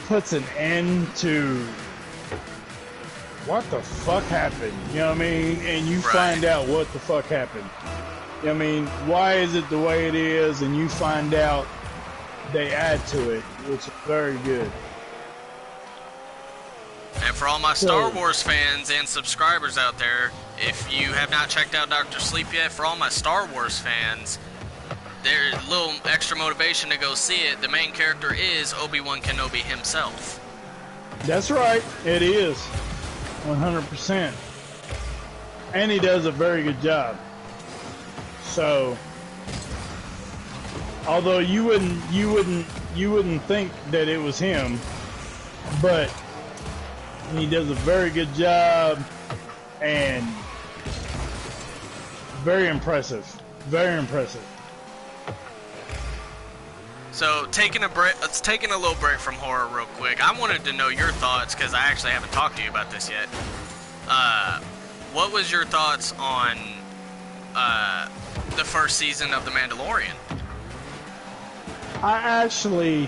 puts an end to what the fuck happened. You know what I mean? And you find out what the fuck happened. You know what I mean? Why is it the way it is? And you find out they add to it, which is very good. And for all my Star Wars fans and subscribers out there, if you have not checked out Dr. Sleep yet, for all my Star Wars fans, there's a little extra motivation to go see it. The main character is Obi-Wan Kenobi himself. That's right. It is. 100%. And he does a very good job. So, although you wouldn't think that it was him, but he does a very good job and very impressive. Very impressive. So, taking a little break from horror real quick. I wanted to know your thoughts because I actually haven't talked to you about this yet. What was your thoughts on the first season of The Mandalorian? I actually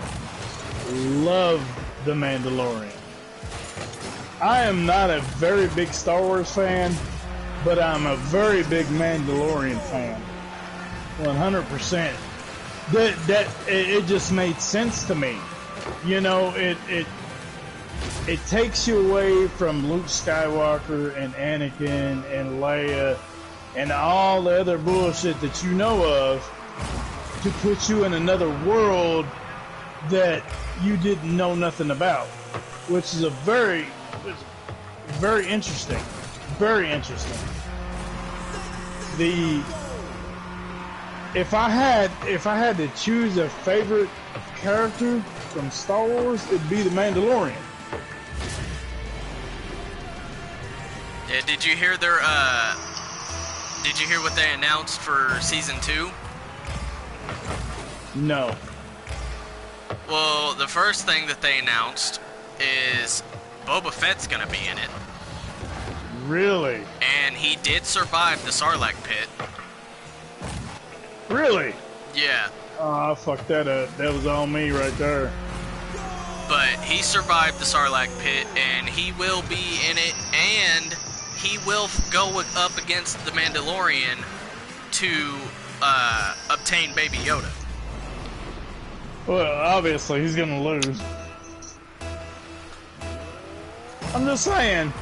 love The Mandalorian. I am not a very big Star Wars fan, but I'm a very big Mandalorian fan. 100%. It just made sense to me. You know, it takes you away from Luke Skywalker and Anakin and Leia and all the other bullshit that you know of to put you in another world that you didn't know nothing about, which is very interesting. Very interesting. If I had to choose a favorite character from Star Wars, it'd be the Mandalorian. Yeah, did you hear what they announced for season 2? No. Well, the first thing that they announced is Boba Fett's gonna be in it. Really? And he did survive the Sarlacc pit. Really? Yeah. Oh, I fucked that up. That was on me right there. But he survived the Sarlacc pit, and he will be in it, and he will go up against the Mandalorian to obtain Baby Yoda. Well, obviously, he's gonna lose. I'm just saying.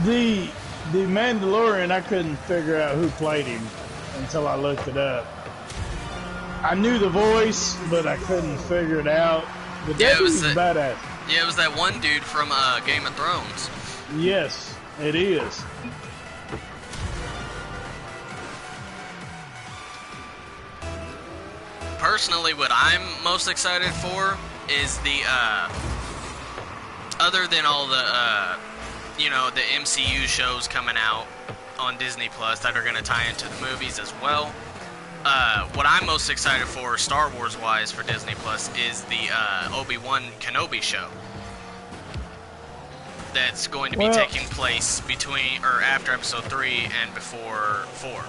The Mandalorian, I couldn't figure out who played him until I looked it up. I knew the voice, but I couldn't figure it out. But that was badass. Yeah, it was that one dude from Game of Thrones. Yes, it is. Personally, what I'm most excited for is the, other than all the, the MCU shows coming out on Disney Plus that are going to tie into the movies as well. What I'm most excited for, Star Wars-wise, for Disney Plus is the Obi-Wan Kenobi show. That's going to be taking place after Episode 3 and before 4.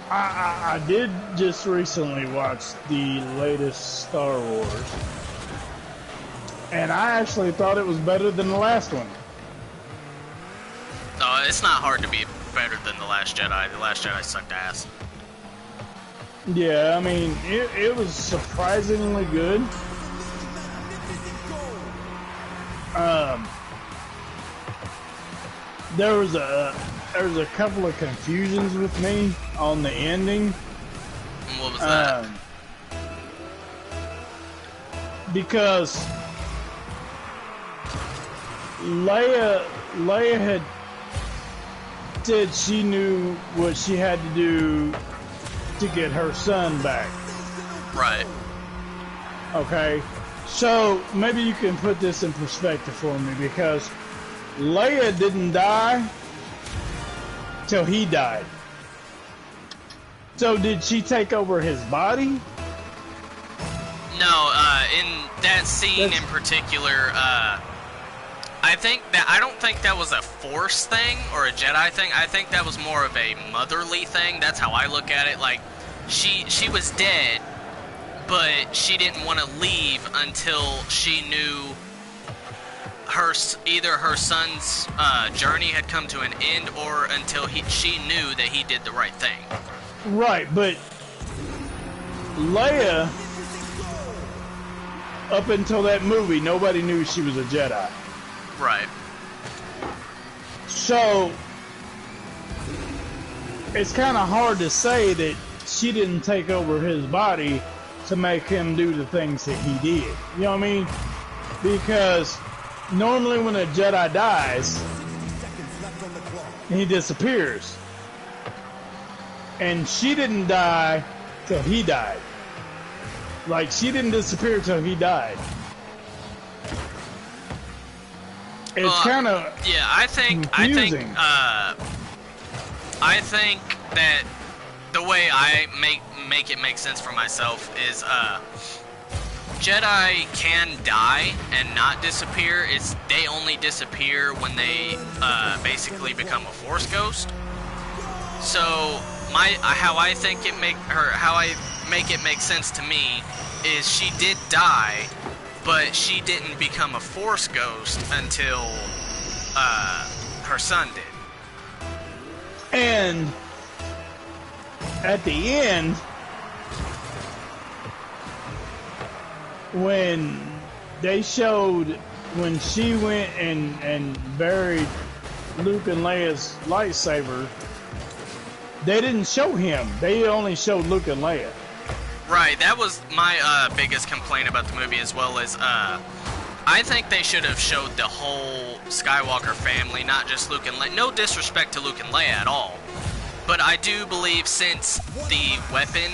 I did just recently watch the latest Star Wars, and I actually thought it was better than the last one. It's not hard to be better than The Last Jedi. The Last Jedi sucked ass. Yeah, I mean, it was surprisingly good. There was a couple of confusions with me on the ending. And what was that? Because Leia had said she knew what she had to do to get her son back. Right. Okay. So maybe you can put this in perspective for me, because Leia didn't die till he died. So did she take over his body? No, in that scene in particular, I don't think that was a Force thing or a Jedi thing. I think that was more of a motherly thing. That's how I look at it. Like, she was dead, but she didn't want to leave until she knew either her son's journey had come to an end, or until she knew that he did the right thing. Right, but Leia, up until that movie, nobody knew she was a Jedi. Right. So it's kind of hard to say that she didn't take over his body to make him do the things that he did. You know what I mean? Because normally when a Jedi dies, he disappears. And she didn't die till he died. Like, she didn't disappear till he died. It's kind of yeah. I think that the way I make it make sense for myself is Jedi can die and not disappear. They only disappear when they basically become a Force ghost. So how I make it make sense to me is she did die, but she didn't become a Force ghost until her son did. And at the end, when they showed when she went and buried Luke and Leia's lightsaber, they didn't show him. They only showed Luke and Leia. Right, that was my biggest complaint about the movie, as well as I think they should have showed the whole Skywalker family, not just Luke and Leia. No disrespect to Luke and Leia at all, but I do believe, since the weapon,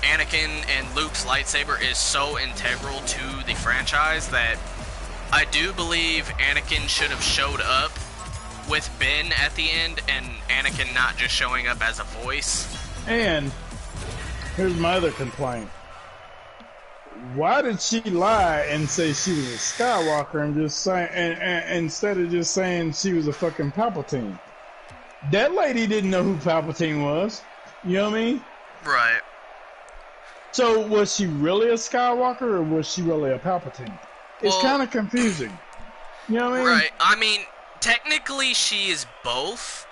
Anakin and Luke's lightsaber, is so integral to the franchise, that I do believe Anakin should have showed up with Ben at the end, and Anakin not just showing up as a voice. And here's my other complaint. Why did she lie and say she was a Skywalker and just say, and instead of just saying she was a fucking Palpatine? That lady didn't know who Palpatine was. You know what I mean? Right. So was she really a Skywalker, or was she really a Palpatine? It's kind of confusing. You know what I mean? Right. I mean, technically she is both.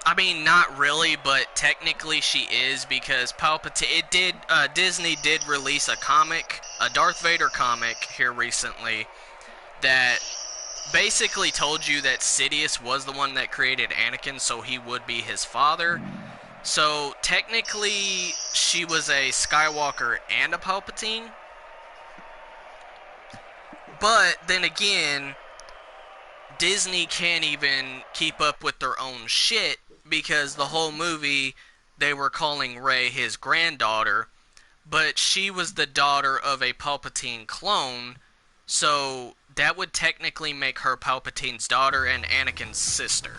I mean, not really, but technically she is, because Palpatine. Disney did release a comic, a Darth Vader comic here recently, that basically told you that Sidious was the one that created Anakin, so he would be his father. So technically, she was a Skywalker and a Palpatine. But then again, Disney can't even keep up with their own shit, because the whole movie they were calling Rey his granddaughter, but she was the daughter of a Palpatine clone, so that would technically make her Palpatine's daughter and Anakin's sister.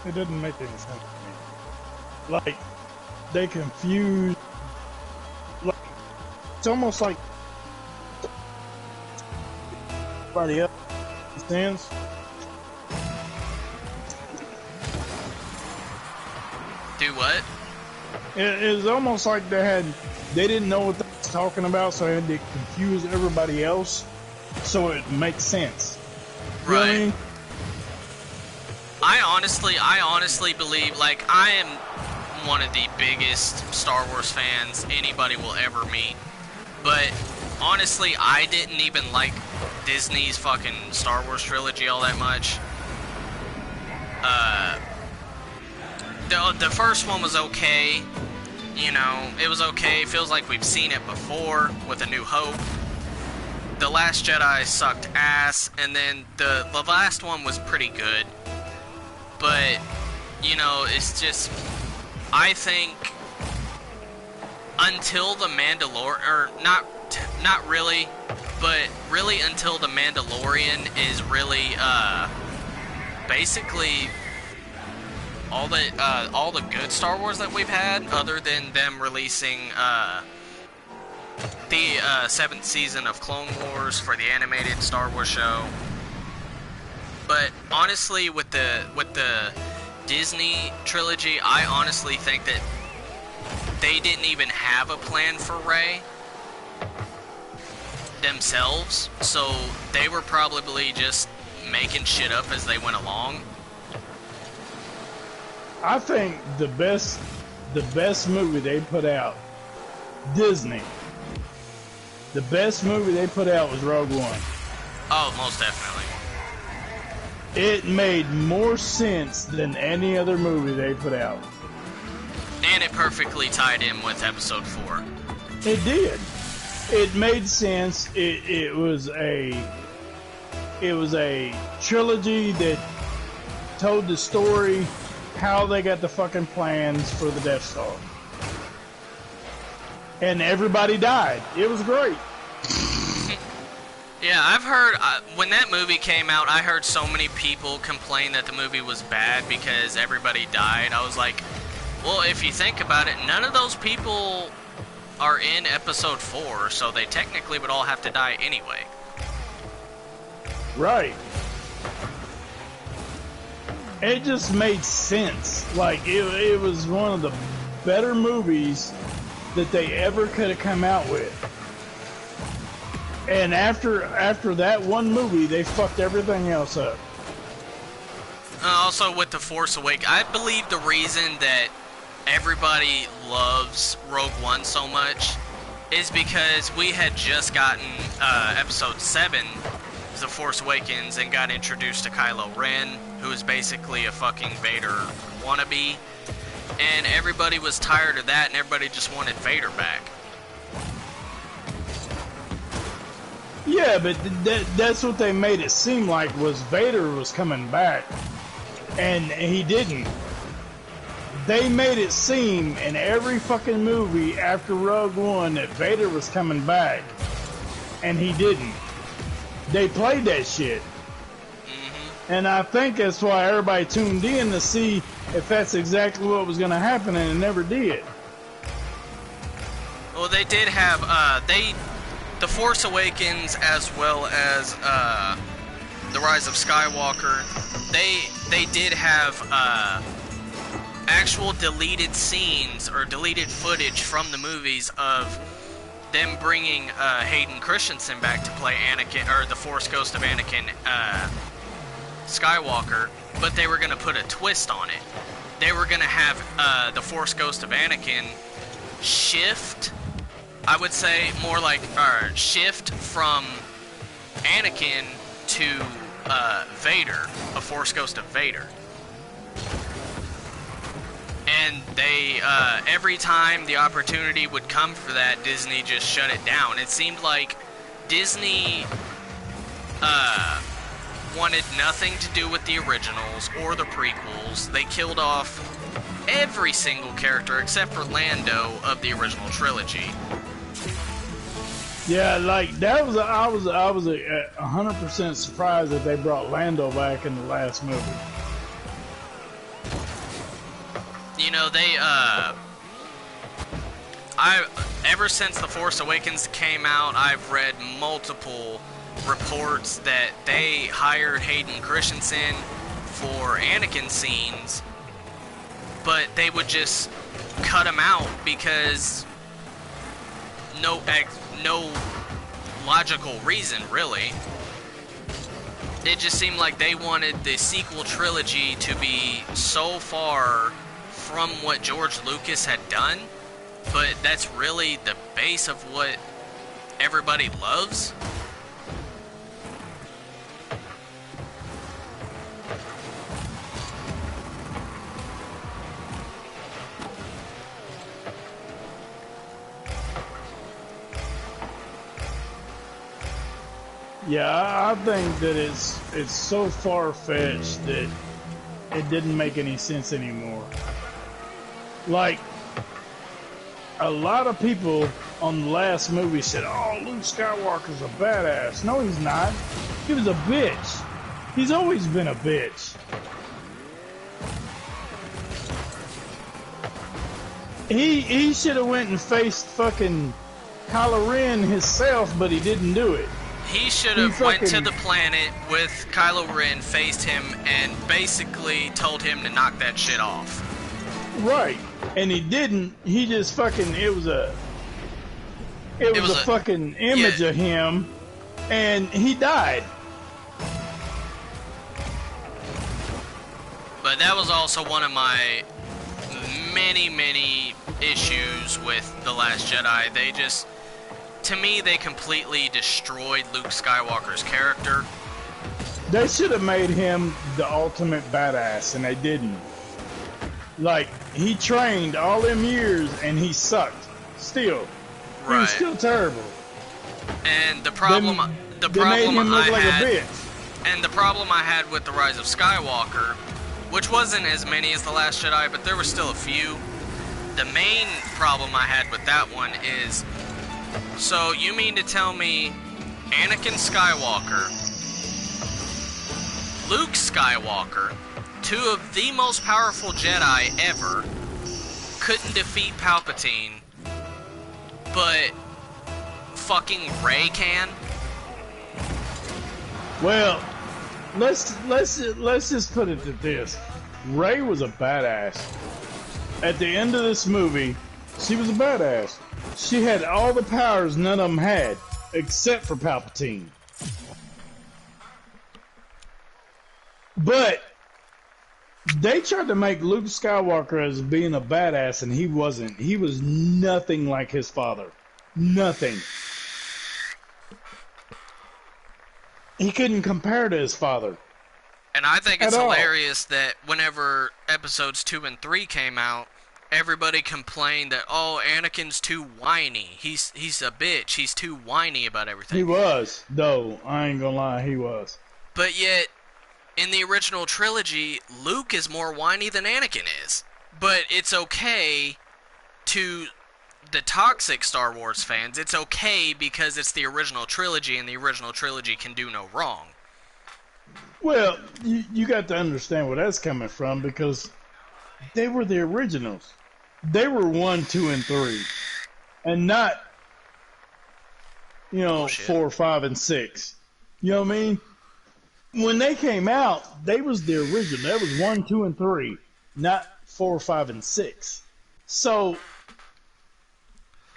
It doesn't make any sense to me. Like, they confuse. Like, it's almost like Everybody else understands. Do what? It was almost like they didn't know what they was talking about, so they had to confuse everybody else, so it makes sense. You know what I mean? I honestly believe, like, I am one of the biggest Star Wars fans anybody will ever meet. But honestly, I didn't even like Disney's fucking Star Wars trilogy all that much. The first one was okay. You know, it was okay. It feels like we've seen it before with A New Hope. The Last Jedi sucked ass, and then the last one was pretty good. But, you know, it's just, I think until the Mandalorian, or not really, but really until the Mandalorian is really, basically all the good Star Wars that we've had, other than them releasing, the 7th season of Clone Wars for the animated Star Wars show. But honestly, with the Disney trilogy, I honestly think that they didn't even have a plan for Rey themselves, so they were probably just making shit up as they went along. I think the best movie they put out, Disney, the best movie they put out was Rogue One. Oh, most definitely. It made more sense than any other movie they put out. And it perfectly tied in with episode 4. It did. It made sense. It was a trilogy that told the story how they got the fucking plans for the Death Star. And everybody died. It was great. Yeah, I've heard, when that movie came out, I heard so many people complain that the movie was bad because everybody died. I was like, well, if you think about it, none of those people are in episode 4, so they technically would all have to die anyway. Right. It just made sense. Like, it was one of the better movies that they ever could have come out with. And after that one movie, they fucked everything else up. Also, with The Force Awakens, I believe the reason that everybody loves Rogue One so much is because we had just gotten episode 7, The Force Awakens, and got introduced to Kylo Ren, who is basically a fucking Vader wannabe. And everybody was tired of that, and everybody just wanted Vader back. Yeah, but that's what they made it seem like, was Vader was coming back, and he didn't. They made it seem in every fucking movie after Rogue One that Vader was coming back, and he didn't. They played that shit. Mm-hmm. And I think that's why everybody tuned in to see if that's exactly what was going to happen, and it never did. Well, they did have, The Force Awakens, as well as The Rise of Skywalker, they did have actual deleted scenes or deleted footage from the movies of them bringing Hayden Christensen back to play Anakin, or the Force Ghost of Anakin Skywalker, but they were going to put a twist on it. They were going to have the Force Ghost of Anakin shift, I would say, more like, shift from Anakin to Vader, a Force Ghost of Vader. And they, every time the opportunity would come for that, Disney just shut it down. It seemed like Disney wanted nothing to do with the originals or the prequels. They killed off every single character except for Lando of the original trilogy. Yeah, like that was I was 100% surprised that they brought Lando back in the last movie. You know, they ever since The Force Awakens came out, I've read multiple reports that they hired Hayden Christensen for Anakin scenes, but they would just cut him out because no logical reason, really. It just seemed like they wanted the sequel trilogy to be so far from what George Lucas had done, but that's really the base of what everybody loves. Yeah, I think that it's so far-fetched that it didn't make any sense anymore. Like, a lot of people on the last movie said, "Oh, Luke Skywalker's a badass." No, he's not. He was a bitch. He's always been a bitch. He should have went and faced fucking Kylo Ren himself, but he didn't do it. He should have went to the planet with Kylo Ren, faced him, and basically told him to knock that shit off. Right. And he didn't. He just fucking, it was a fucking image of him, and he died. But that was also one of my many issues with The Last Jedi. They just, to me, they completely destroyed Luke Skywalker's character. They should have made him the ultimate badass, and they didn't. Like, he trained all them years, and he sucked. Still. Right. He was still terrible. And the problem I had with The Rise of Skywalker, which wasn't as many as The Last Jedi, but there were still a few. The main problem I had with that one is, so you mean to tell me Anakin Skywalker, Luke Skywalker, two of the most powerful Jedi ever, couldn't defeat Palpatine, but fucking Rey can? Well, let's just put it to this. Rey was a badass. At the end of this movie, she was a badass. She had all the powers none of them had, except for Palpatine. But they tried to make Luke Skywalker as being a badass, and he wasn't. He was nothing like his father. Nothing. He couldn't compare to his father. And I think it's hilarious that whenever episodes 2 and 3 came out, everybody complained that, oh, Anakin's too whiny. He's a bitch. He's too whiny about everything. He was, though. I ain't gonna lie, he was. But yet, in the original trilogy, Luke is more whiny than Anakin is. But it's okay to the toxic Star Wars fans. It's okay because it's the original trilogy, and the original trilogy can do no wrong. Well, you got to understand where that's coming from, because they were the originals. They were 1, 2, and 3, and not, 4, 5, and 6. You know what I mean? When they came out, they was the original. That was 1, 2, and 3, not 4, 5, and 6. So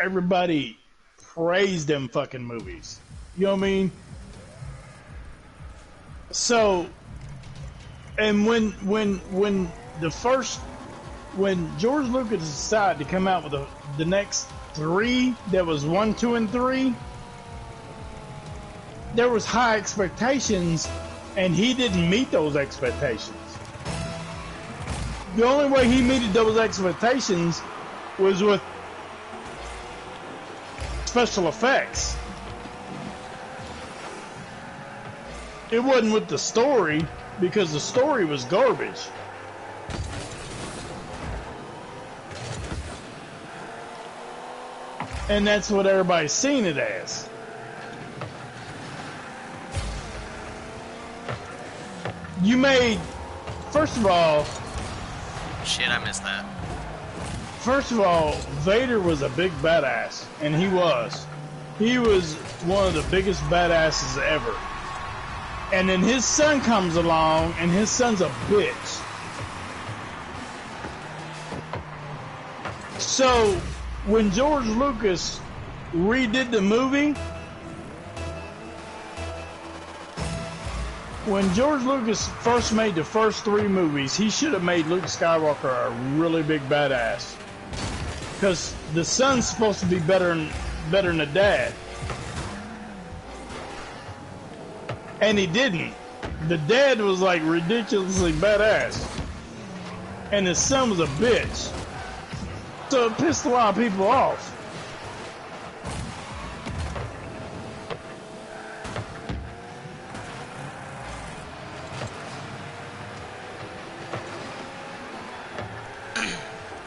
everybody praised them fucking movies. You know what I mean? So, and when George Lucas decided to come out with the next 3, that was 1, 2, and 3, there was high expectations, and he didn't meet those expectations. The only way he meted those expectations was with special effects. It wasn't with the story, because the story was garbage. And that's what everybody's seen it as. You made, first of all... Shit, I missed that. First of all, Vader was a big badass, and he was. He was one of the biggest badasses ever. And then his son comes along, and his son's a bitch. So, when George Lucas redid the movie, when George Lucas first made the first 3 movies, he should have made Luke Skywalker a really big badass. Because the son's supposed to be better than the dad. And he didn't. The dad was like ridiculously badass. And his son was a bitch. So it pissed a lot of people off.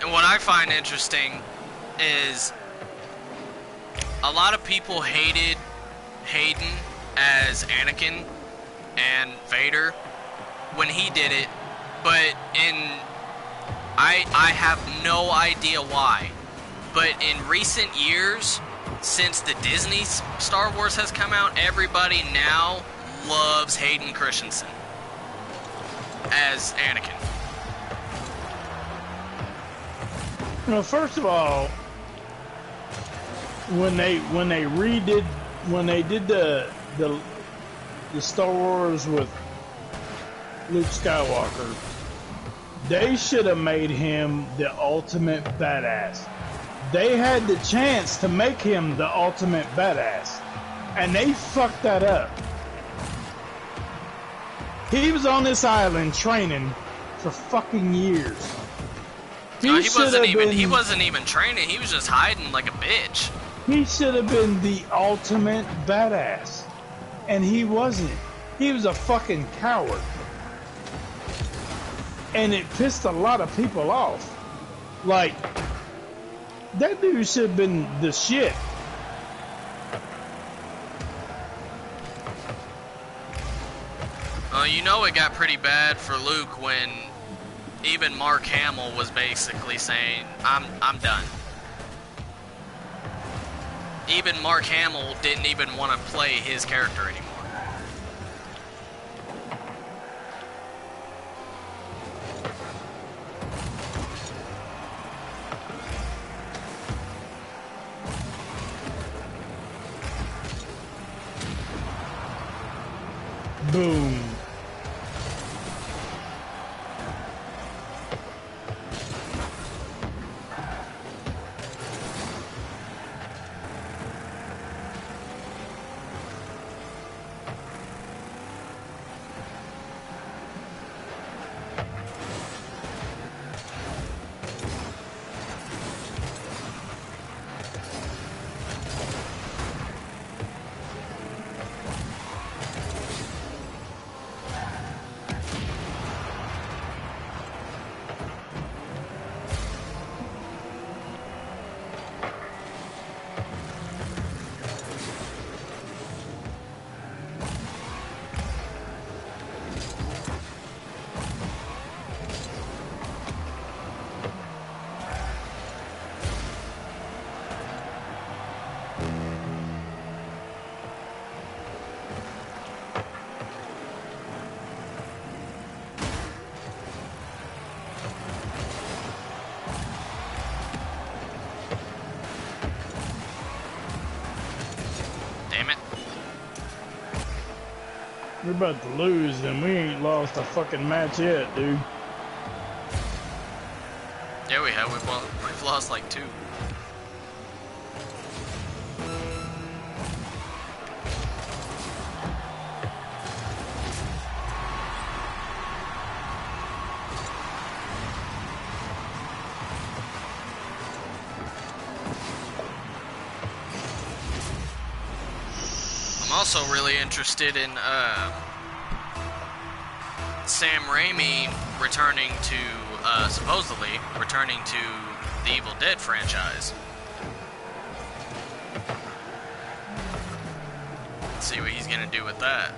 And what I find interesting is a lot of people hated Hayden as Anakin and Vader when he did it, but I have no idea why. But in recent years, since the Disney Star Wars has come out, everybody now loves Hayden Christensen as Anakin. Well, first of all, when they did the Star Wars with Luke Skywalker, they should have made him the ultimate badass. They had the chance to make him the ultimate badass, and they fucked that up. He was on this island training for fucking years. He wasn't even training. He was just hiding like a bitch. He should have been the ultimate badass. And he wasn't. He was a fucking coward. And it pissed a lot of people off. Like, that dude should have been the shit. You know it got pretty bad for Luke when even Mark Hamill was basically saying, I'm done. Even Mark Hamill didn't even want to play his character anymore. Boom. We're about to lose, and we ain't lost a fucking match yet, dude. Yeah, we have. We've lost like 2. I'm also really interested in Sam Raimi returning to, supposedly returning to the Evil Dead franchise. Let's see what he's gonna do with that.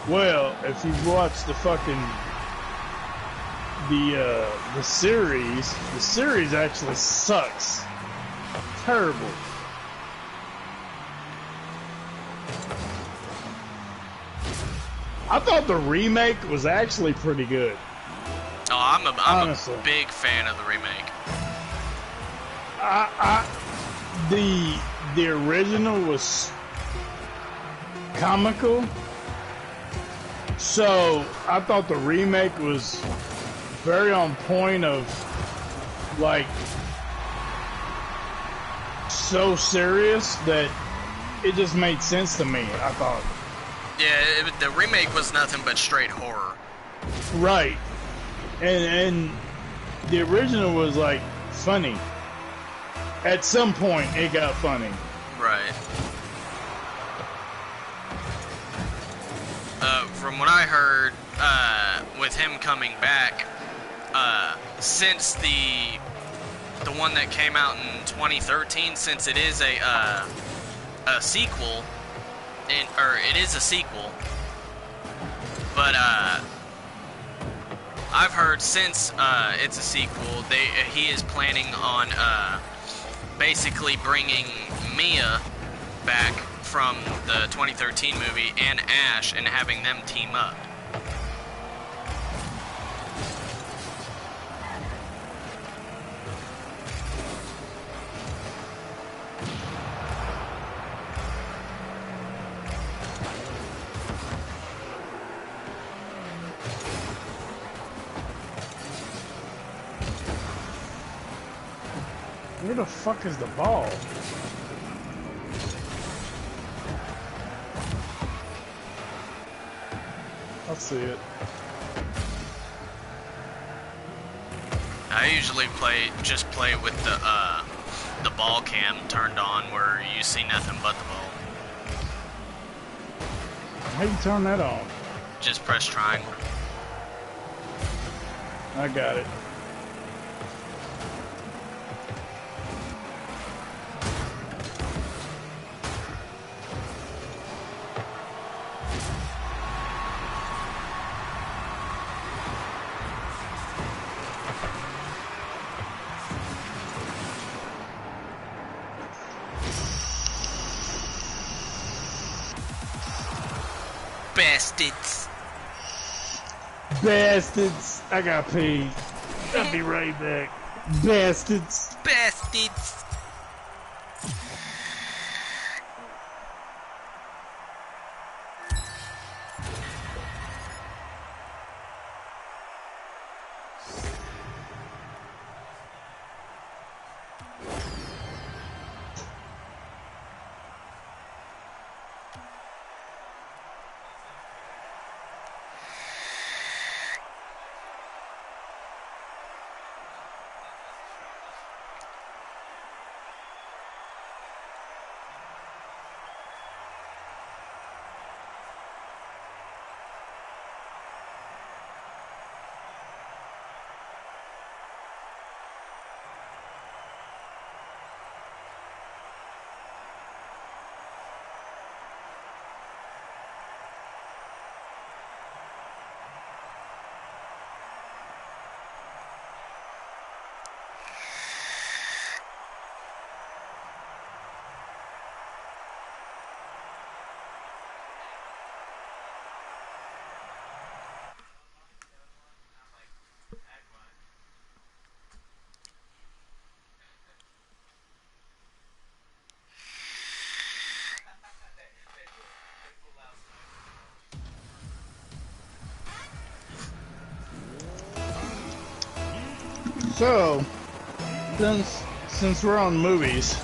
Well, if you've watched the series actually sucks. Terrible. I thought the remake was actually pretty good. Oh, I'm a big fan of the remake. The original was comical, so I thought the remake was very on point of like so serious that it just made sense to me. I thought. Yeah, the remake was nothing but straight horror. Right, and the original was like funny. At some point, it got funny. Right. From what I heard, with him coming back, since the one that came out in 2013, since it is a sequel, or it is a sequel, but I've heard since it's a sequel, he is planning on basically bringing Mia back from the 2013 movie and Ash and having them team up. Where the fuck is the ball? I'll see it. I usually just play with the ball cam turned on where you see nothing but the ball. How you turn that on? Just press triangle. I got it. Bastards. Bastards. I got paid. I'll be right back. Bastards. Bastards. So, since we're on movies,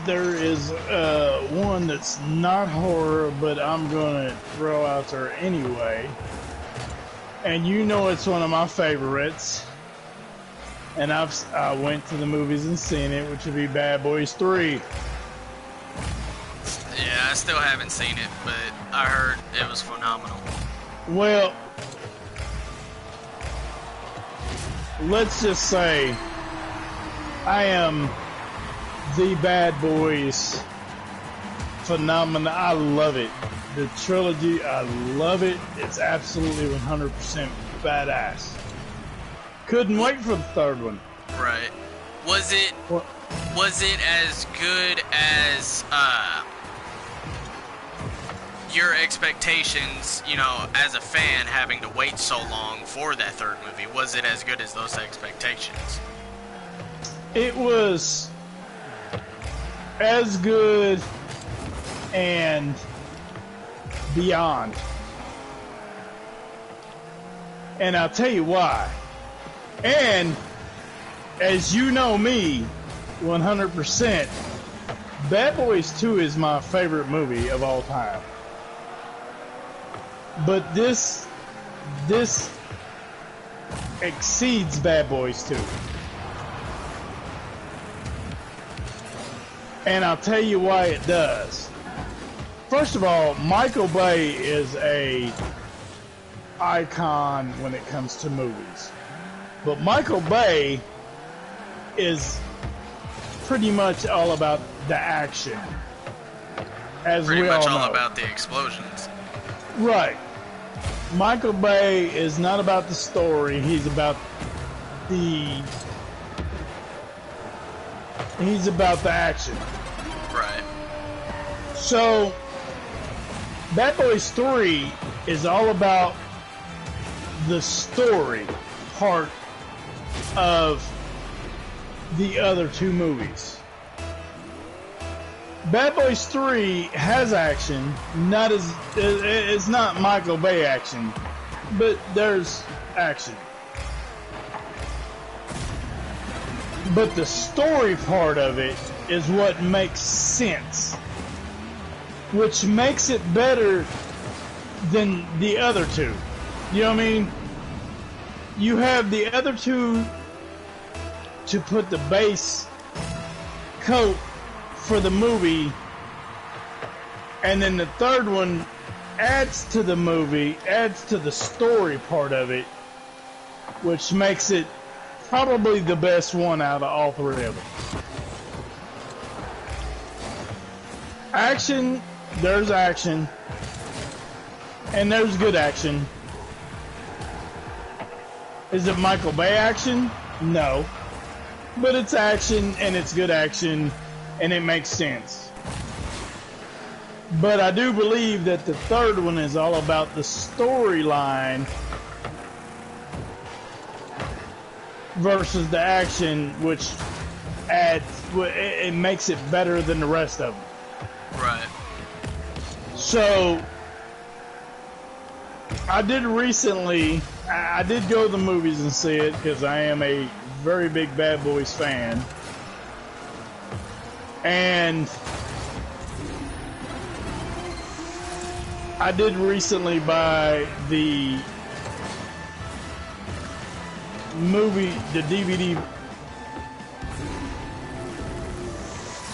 there is one that's not horror, but I'm gonna throw out there anyway. And you know it's one of my favorites. And I went to the movies and seen it, which would be Bad Boys 3. Yeah, I still haven't seen it, but I heard it was phenomenal. Well, let's just say I am the Bad Boys phenomenon. I love it. The trilogy, I love it. It's absolutely 100% badass. Couldn't wait for the third one. Right. Was it as good as your expectations, you know, as a fan, having to wait so long for that third movie, was it as good as those expectations? It was as good and beyond. And I'll tell you why. And as you know me, 100%, Bad Boys 2 is my favorite movie of all time. But this exceeds Bad Boys 2. And I'll tell you why it does. First of all, Michael Bay is a icon when it comes to movies. But Michael Bay is pretty much all about the action. As pretty we much all all know. about the explosions. Right. Michael Bay is not about the story, he's about the action. Right. So Bad Boys 3 is all about the story part of the other two movies. Bad Boys 3 has action, it's not Michael Bay action, but there's action. But the story part of it is what makes sense, which makes it better than the other two. You know what I mean? You have the other two to put the base coat for the movie, and then the third one adds to the movie, adds to the story part of it, which makes it probably the best one out of all three of them. Action, there's action, and there's good action. Is it Michael Bay action? No. But it's action, and it's good action, and it makes sense. But I do believe that the third one is all about the storyline versus the action, which adds, it makes it better than the rest of them. Right. So I did recently, I did go to the movies and see it because I am a very big Bad Boys fan. And I did recently buy the movie, the DVD,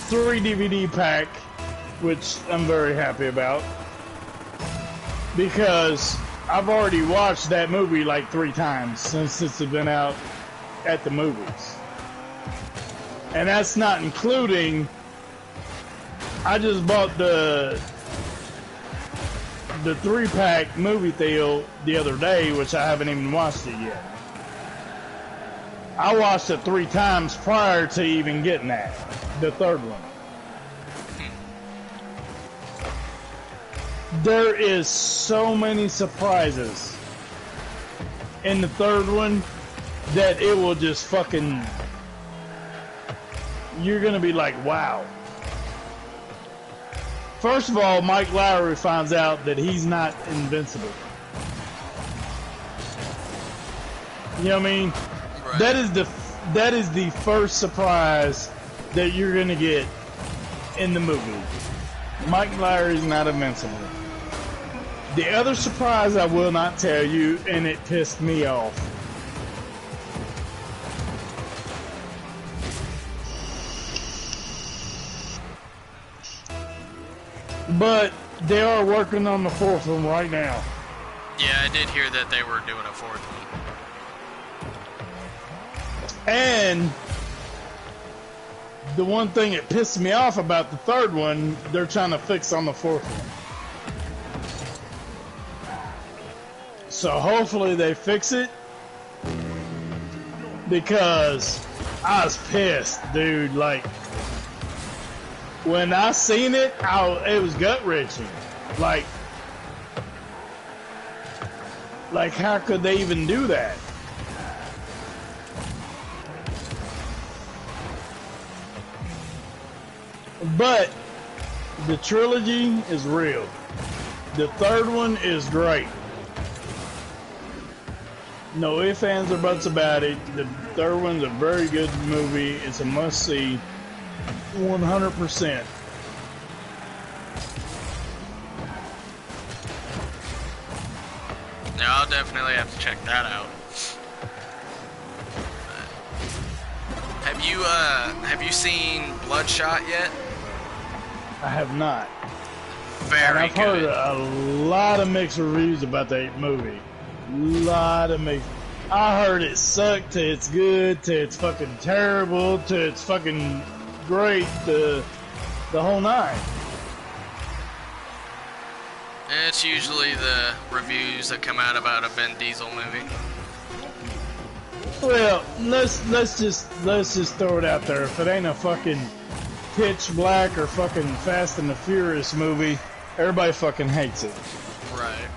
3 DVD pack, which I'm very happy about, because I've already watched that movie like 3 times since it's been out at the movies. And that's not including, I just bought the 3-pack movie deal the other day, which I haven't even watched it yet. I watched it 3 times prior to even getting that, the third one. There is so many surprises in the third one that it will just fucking, you're gonna be like, wow. First of all, Mike Lowry finds out that he's not invincible. You know what I mean? Right. That is the first surprise that you're gonna get in the movie. Mike Lowry's not invincible. The other surprise I will not tell you, and it pissed me off. But they are working on the 4th one right now. Yeah, I did hear that they were doing a 4th one. And the one thing that pissed me off about the third one, they're trying to fix on the 4th one. So hopefully they fix it, because I was pissed, dude. Like, when I seen it, it was gut-wrenching. Like, Like, how could they even do that? But the trilogy is real. The third one is great. No ifs, ands, or buts about it. The third one's a very good movie. It's a must-see. 100%. Yeah, I'll definitely have to check that out. Have you seen Bloodshot yet? I have not. Very and I've good. heard a lot of mixed reviews about that movie. Lot of mixed. I heard it sucked to it's good to it's fucking terrible to it's fucking great to the whole nine. It's usually the reviews that come out about a Vin Diesel movie. Well, let's just throw it out there. If it ain't a fucking Pitch Black or fucking Fast and the Furious movie, everybody fucking hates it. Right.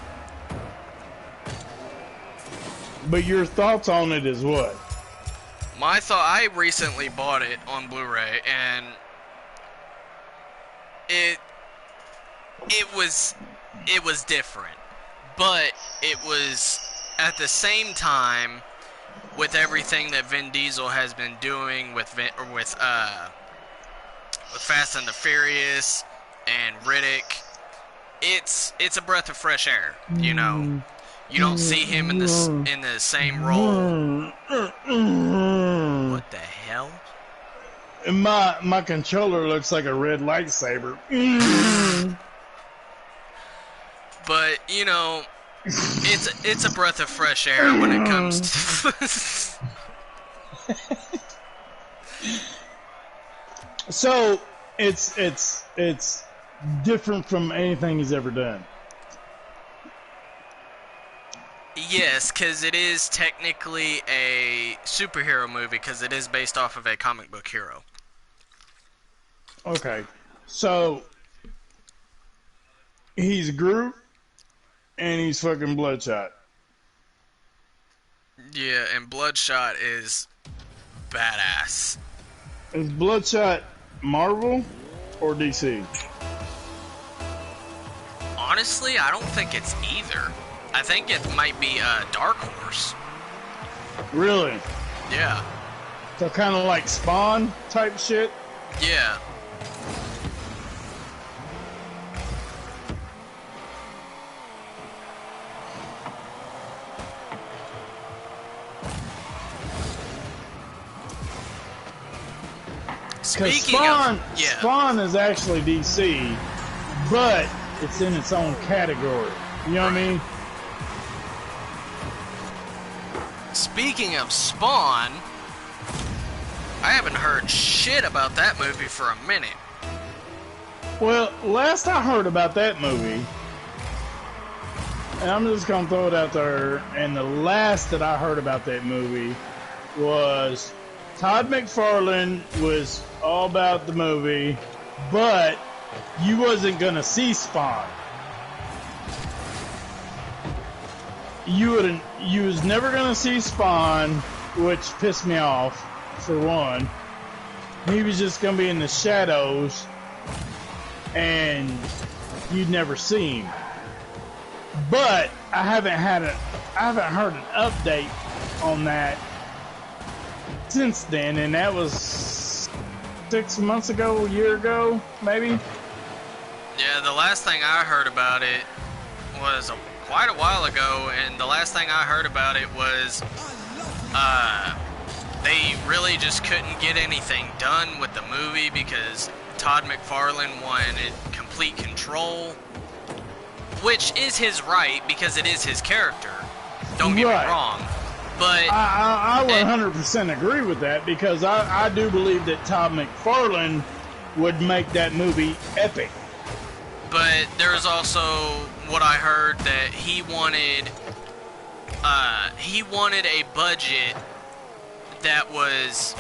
But your thoughts on it is what? My thought, I recently bought it on Blu-ray, and it was different, but it was at the same time with everything that Vin Diesel has been doing with Fast and the Furious and Riddick. It's a breath of fresh air, you know. You don't see him in the same role. What the hell? My controller looks like a red lightsaber. But you know, it's a breath of fresh air when it comes to. So it's different from anything he's ever done. Yes, because it is technically a superhero movie because it is based off of a comic book hero. Okay, so he's Groot and he's fucking Bloodshot. Yeah, and Bloodshot is badass. Is Bloodshot Marvel or DC? Honestly, I don't think it's either. I think it might be Dark Horse. Really? Yeah. So kind of like Spawn type shit? Yeah. Speaking Spawn, of, yeah. Spawn is actually DC, but it's in its own category. You know what I mean? Speaking of Spawn, I haven't heard shit about that movie for a minute. Well, last I heard about that movie, and I'm just gonna throw it out there, and the last that I heard about that movie was Todd McFarlane was all about the movie, but you wasn't gonna see Spawn. You was never gonna see Spawn, which pissed me off, for one. He was just gonna be in the shadows, and you'd never see him. But I haven't heard an update on that since then, and that was 6 months ago, a year ago, maybe. Yeah, the last thing I heard about it was quite a while ago, and the last thing I heard about it was they really just couldn't get anything done with the movie because Todd McFarlane wanted complete control, which is his right because it is his character. Don't get me wrong. But I 100% agree with that because I do believe that Todd McFarlane would make that movie epic. But there's also what I heard that he wanted a budget that was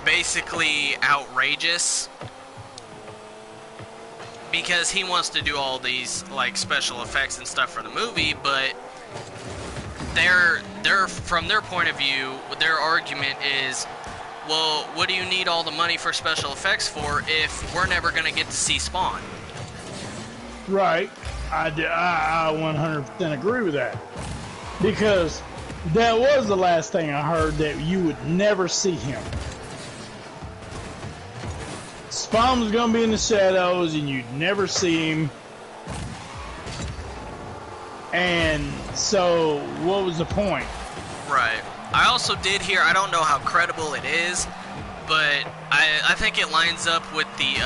basically outrageous because he wants to do all these like special effects and stuff for the movie, but they're from their point of view, their argument is, well, what do you need all the money for special effects for if we're never gonna get to see Spawn? Right. I 100% agree with that. Because that was the last thing I heard, that you would never see him. Spawn was going to be in the shadows and you'd never see him. And so, what was the point? Right. I also did hear, I don't know how credible it is, but I think it lines up with the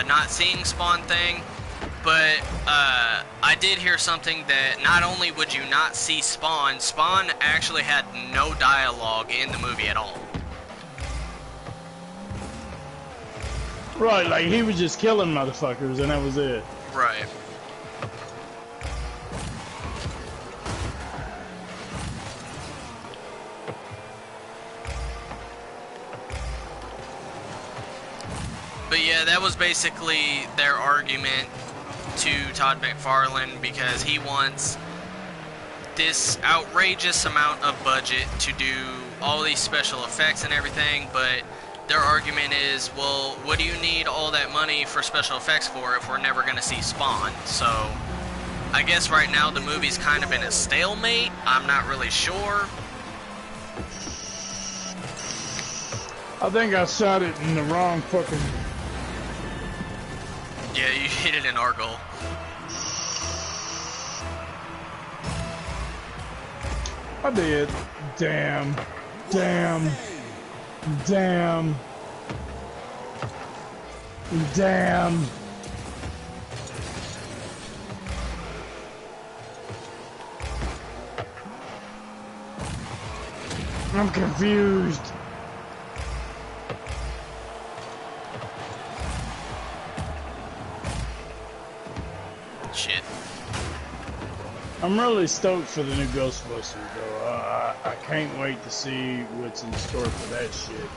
not seeing Spawn thing. But I did hear something that not only would you not see Spawn, Spawn actually had no dialogue in the movie at all. Right, like he was just killing motherfuckers and that was it. Right. But yeah, that was basically their argument to Todd McFarlane, because he wants this outrageous amount of budget to do all these special effects and everything, but their argument is, well, what do you need all that money for special effects for if we're never going to see Spawn? So I guess right now the movie's kind of in a stalemate. I'm not really sure. I think I shot it in the wrong fucking... Yeah, you hit it in our goal. I did. Damn. Damn. Damn. Damn. I'm confused. Shit. I'm really stoked for the new Ghostbusters, though. I can't wait to see what's in store for that shit.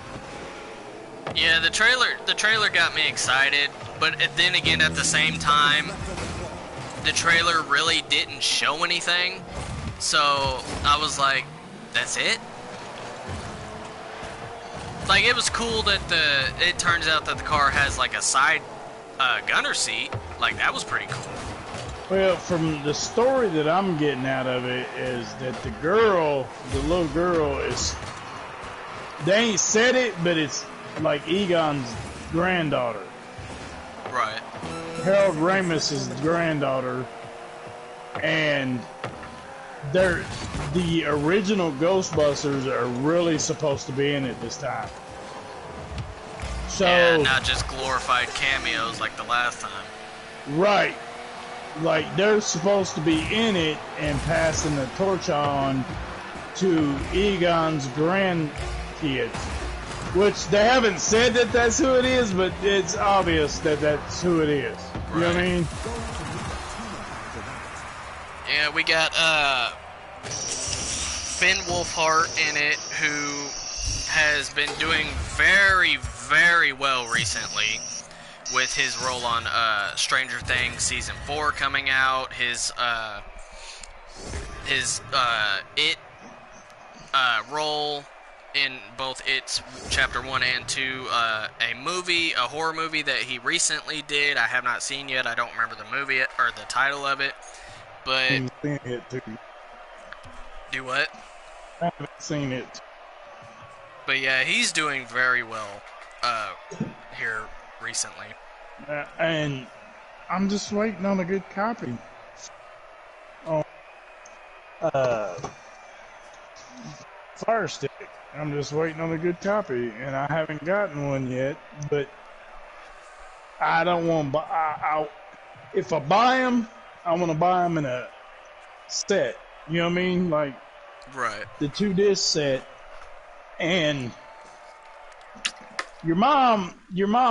Yeah, the trailer got me excited, but then again, at the same time, the trailer really didn't show anything, so I was like, that's it? Like, it was cool that it turns out that the car has like a side gunner seat. Like, that was pretty cool. Well, from the story that I'm getting out of it is that the little girl is, they ain't said it, but it's like Egon's granddaughter. Right. Harold Ramis's granddaughter, and the original Ghostbusters are really supposed to be in it this time. So, yeah, not just glorified cameos like the last time. Right. Like, they're supposed to be in it and passing the torch on to Egon's grandkids. Which, they haven't said that that's who it is, but it's obvious that that's who it is. You know what I mean? Yeah, we got Finn Wolfhard in it, who has been doing very, very well recently with his role on Stranger Things Season 4 coming out, his It role in both It's Chapter 1 and 2, a horror movie that he recently did. I have not seen yet. I don't remember the movie or the title of it. But I've seen it too. Do what? I haven't seen it. But yeah, he's doing very well here recently. And I'm just waiting on a good copy. Oh, Fire Stick. I'm just waiting on a good copy, and I haven't gotten one yet. But I don't want to buy. If I buy them, I want to buy them in a set. You know what I mean? Like, right. The 2-disc set. And your mom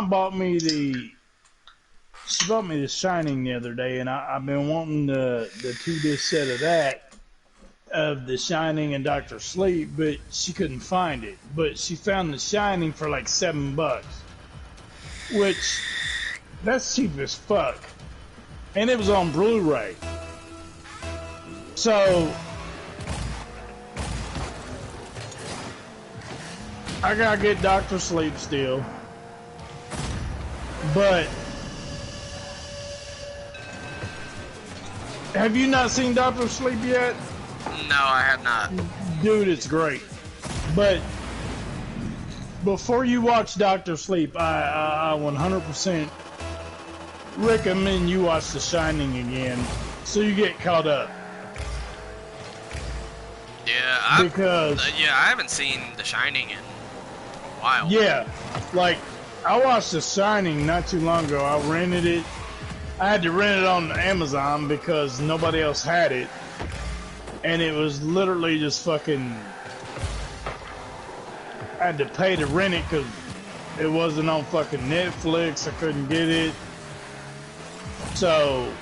bought me she bought me The Shining the other day, and I've been wanting the 2-disc set of that, of The Shining and Dr. Sleep, but she couldn't find it. But she found The Shining for like $7, which, that's cheap as fuck. And it was on Blu-ray. So I gotta get Doctor Sleep still, but have you not seen Doctor Sleep yet? No, I have not. Dude, it's great. But before you watch Doctor Sleep, I 100% recommend you watch The Shining again, so you get caught up. Yeah, I haven't seen The Shining in a while. Yeah, like I watched The Shining not too long ago. I rented it. I had to rent it on Amazon because nobody else had it, and it was literally just fucking. I had to pay to rent it because it wasn't on fucking Netflix. I couldn't get it. So,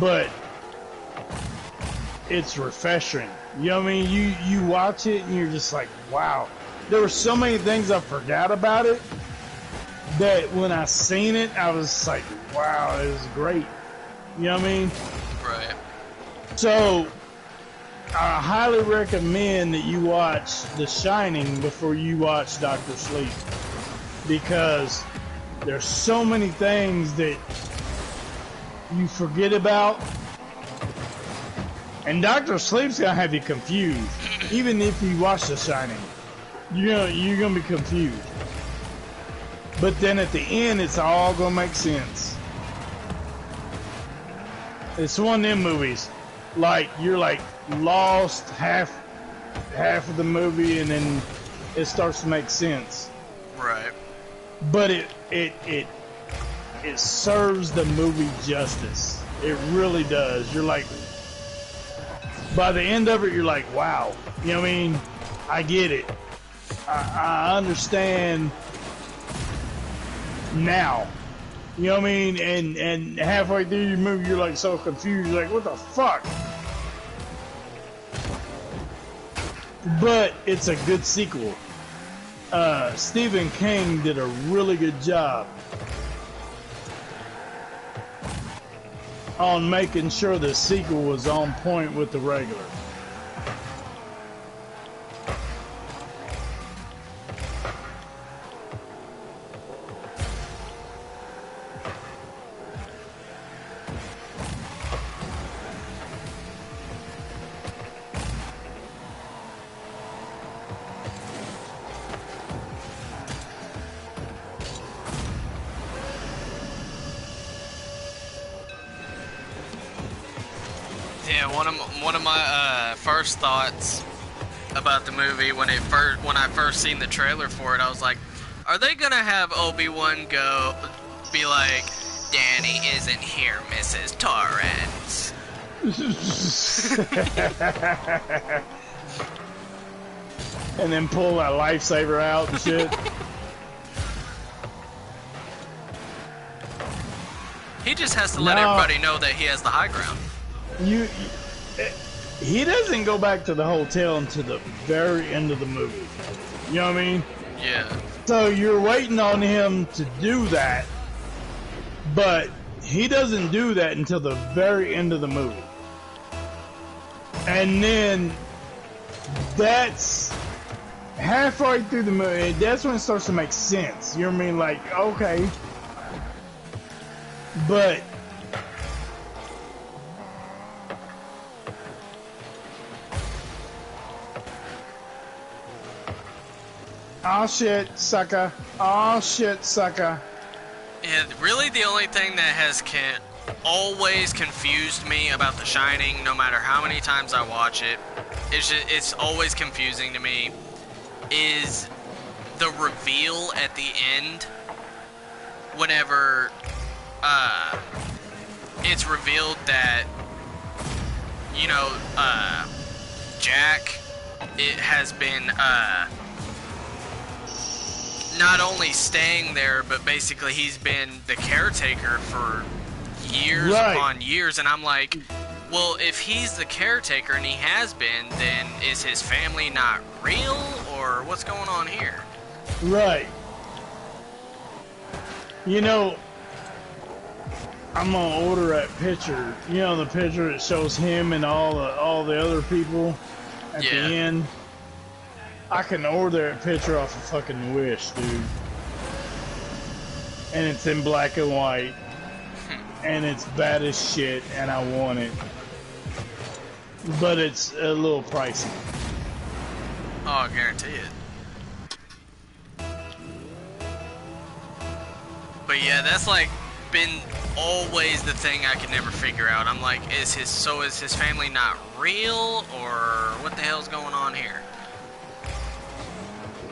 but it's refreshing. You know what I mean? You watch it and you're just like, wow. There were so many things I forgot about it that when I seen it, I was like, wow, it was great. You know what I mean? Right. So, I highly recommend that you watch The Shining before you watch Doctor Sleep, because there's so many things that you forget about, and Doctor Sleep's gonna have you confused. Even if you watch The Shining, you're gonna be confused. But then at the end, it's all gonna make sense. It's one of them movies, like you're like lost half of the movie, and then it starts to make sense. Right. But it serves the movie justice. It really does. You're like, by the end of it, you're like, wow. You know what I mean? I get it. I understand now. You know what I mean? And halfway through your movie, you're like so confused. You're like, what the fuck? But it's a good sequel. Stephen King did a really good job on making sure the sequel was on point with the regular. Yeah, one of my first thoughts about the movie when I first seen the trailer for it, I was like, are they gonna have Obi-Wan be like, Danny isn't here, Mrs. Torrance? And then pull that lifesaver out and shit. He just has to let everybody know that he has the high ground. He doesn't go back to the hotel until the very end of the movie. You know what I mean? Yeah. So you're waiting on him to do that, but he doesn't do that until the very end of the movie. And then that's halfway through the movie, that's when it starts to make sense. You know what I mean? Like, okay. But oh shit, sucker. Oh shit, sucker. And really the only thing that has always confused me about The Shining, no matter how many times I watch it, it's always confusing to me, is the reveal at the end whenever it's revealed that, you know, Jack, it has been not only staying there, but basically he's been the caretaker for years upon years, and I'm like, well, if he's the caretaker and he has been, then is his family not real, or what's going on here? Right. You know, I'm gonna order that picture. You know, the picture that shows him and all the other people at the end. I can order that picture off of fucking Wish, dude. And it's in black and white. And it's bad as shit, and I want it. But it's a little pricey. Oh, I guarantee it. But yeah, that's like been always the thing I could never figure out. I'm like, is his family not real, or what the hell's going on here?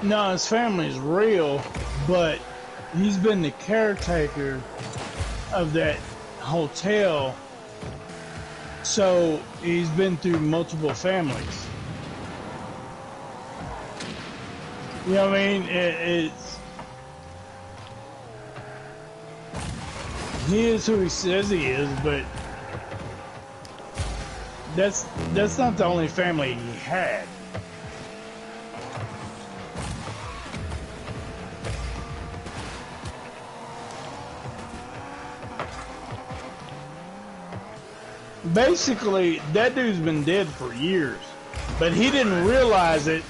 No, his family's real, but he's been the caretaker of that hotel, so he's been through multiple families. You know what I mean? He is who he says he is, but that's not the only family he had. Basically, that dude's been dead for years, but he didn't realize it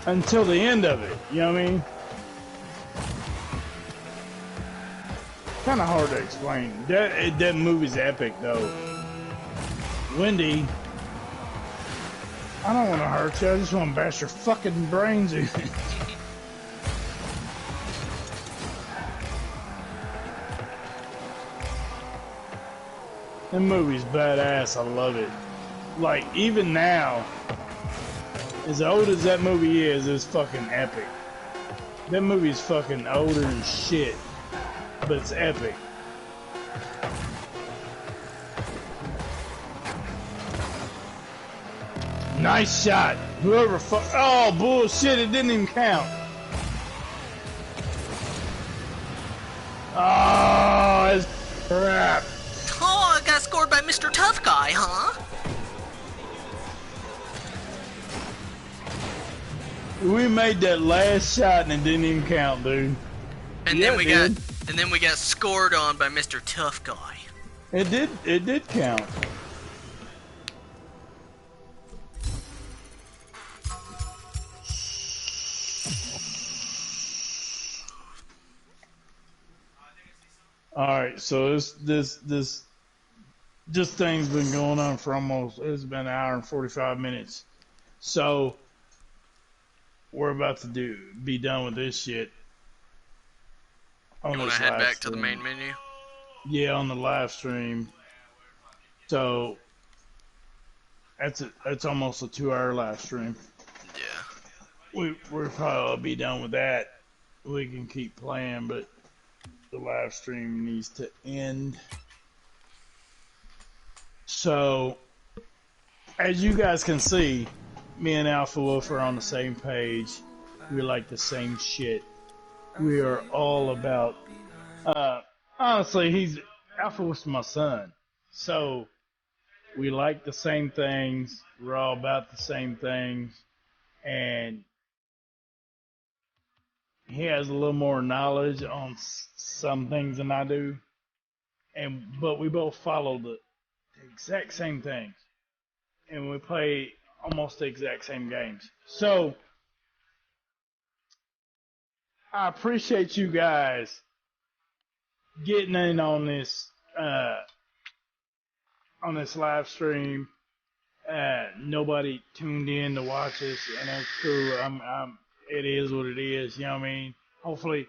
until the end of it. You know what I mean? Kind of hard to explain. That movie's epic, though. Wendy, I don't want to hurt you. I just want to bash your fucking brains in. That movie's badass. I love it. Like, even now, as old as that movie is, it's fucking epic. That movie's fucking older than shit, but it's epic. Nice shot. Whoever oh, bullshit, it didn't even count. Oh, it's crap. Oh, I got scored by Mr. Tough Guy, huh? We made that last shot and it didn't even count, dude. And yeah, then we got scored on by Mr. Tough Guy. It did count. Alright, so this thing's been going on for it's been an hour and 45 minutes. So we're about to be done with this shit. You want to head back to the main menu? Yeah, on the live stream. So that's almost a 2-hour live stream. Yeah. We'll probably be done with that. We can keep playing, but the live stream needs to end. So, as you guys can see, me and Alpha Wolf are on the same page. We like the same shit. We are all about, honestly, Alpha Wolf's my son. So, we like the same things. We're all about the same things. And he has a little more knowledge on some things than I do. But we both follow the exact same things. And we play almost the exact same games. So, I appreciate you guys getting in on this live stream. Nobody tuned in to watch us, and that's cool. It is what it is. You know what I mean? Hopefully,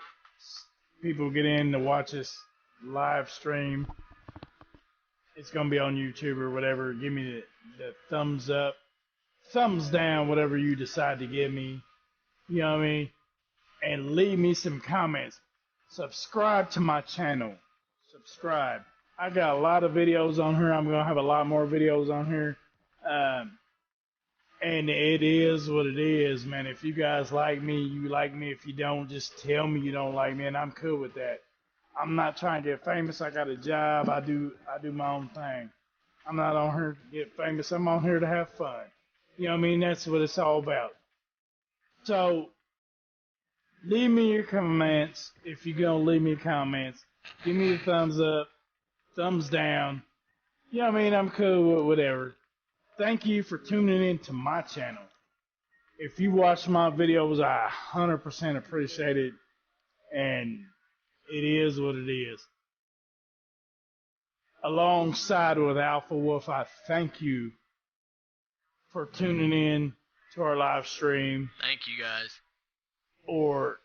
people get in to watch us live stream. It's gonna be on YouTube or whatever. Give me the thumbs up, thumbs down, whatever you decide to give me. You know what I mean? And leave me some comments. Subscribe to my channel. Subscribe. I got a lot of videos on here. I'm gonna have a lot more videos on here. And it is what it is, man. If you guys like me, you like me. If you don't, just tell me you don't like me, and I'm cool with that. I'm not trying to get famous. I got a job. I do my own thing. I'm not on here to get famous. I'm on here to have fun. You know what I mean? That's what it's all about. So, leave me your comments. If you're going to leave me comments, give me a thumbs up, thumbs down. You know what I mean? I'm cool with whatever. thank you for tuning in to my channel. If you watch my videos, I 100% appreciate it, and it is what it is. Alongside with Alpha Wolf, I thank you for tuning in to our live stream. Thank you guys. Or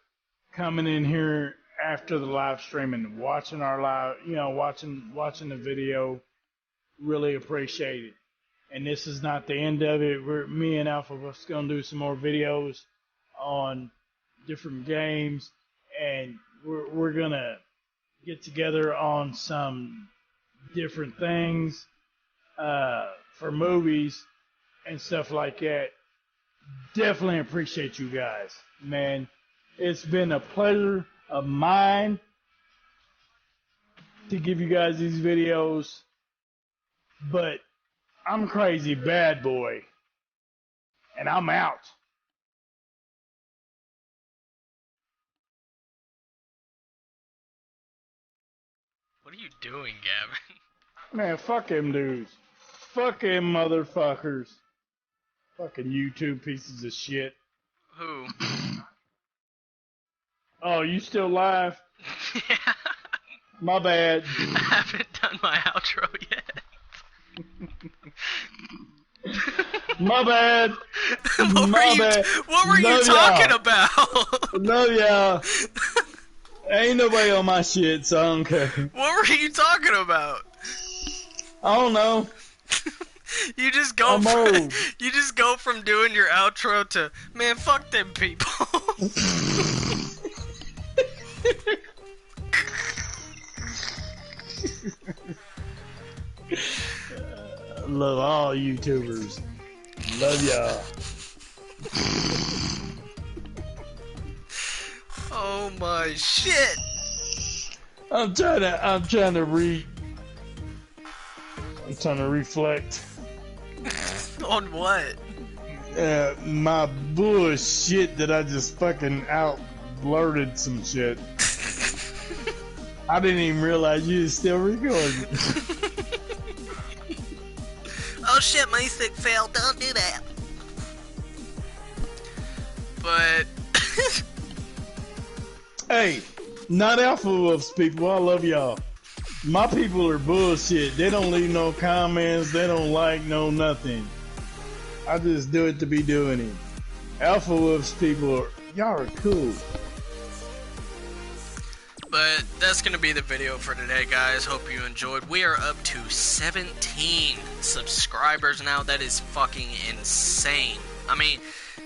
coming in here after the live stream and watching our live, watching the video. Really appreciate it. And this is not the end of it. Me and Alpha Wolf's gonna do some more videos on different games, and we're gonna get together on some different things for movies and stuff like that. Definitely appreciate you guys, man. It's been a pleasure of mine to give you guys these videos, but I'm Crazy Bad Boy, and I'm out. What are you doing, Gavin? Man, fuck them dudes. Fuck them motherfuckers. Fucking YouTube pieces of shit. Who? Oh, you still live? Yeah. My bad. I haven't done my outro yet. My bad. What were you talking about? Love y'all. Ain't nobody on my shit, so I don't care. What were you talking about? I don't know. You just go from doing your outro to, man, fuck them people. Love all YouTubers. Love y'all. Oh my shit. I'm trying to reflect. On what? My bullshit that I just fucking out blurted some shit. I didn't even realize you was still recording. Oh shit, my stick failed. Don't do that. But hey, not Alpha Wolf's people. I love y'all. My people are bullshit. They don't leave no comments. They don't like no nothing. I just do it to be doing it. Alpha Wolf's people y'all are cool. But that's going to be the video for today, guys. Hope you enjoyed. We are up to 17 subscribers now. That is fucking insane. I mean,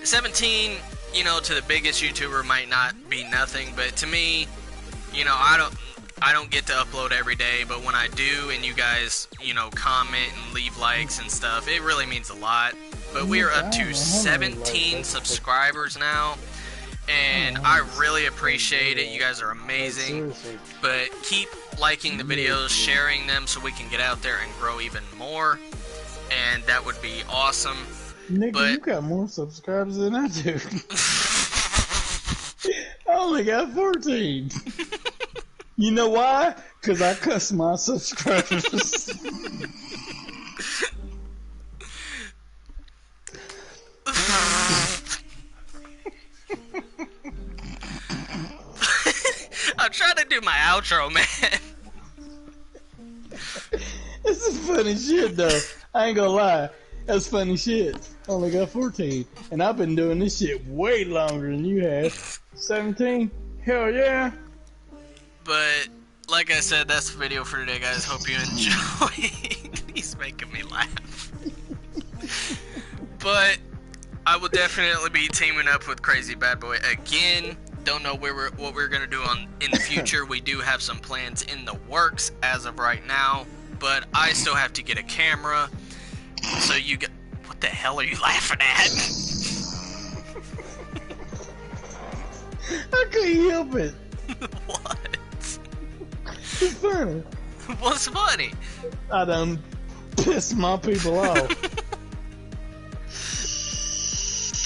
17, to the biggest YouTuber might not be nothing, but to me, I don't get to upload every day, but when I do and you guys, comment and leave likes and stuff, it really means a lot. But we are up to 17 subscribers now. And I really appreciate it. You guys are amazing. But keep liking the videos, sharing them so we can get out there and grow even more. And that would be awesome. Nigga, you got more subscribers than I do. I only got 14. You know why? Because I cuss my subscribers. I'm trying to do my outro, man. This is funny shit, though. I ain't gonna lie. That's funny shit. Only got 14. And I've been doing this shit way longer than you have. 17? Hell yeah. But, like I said, that's the video for today, guys. Hope you enjoy. He's making me laugh. But I will definitely be teaming up with Crazy Bad Boy again. Don't know what we're gonna do in the future. We do have some plans in the works as of right now, but I still have to get a camera. So what the hell are you laughing at? I couldn't help it. What? It's funny. What's funny? I done pissed my people off.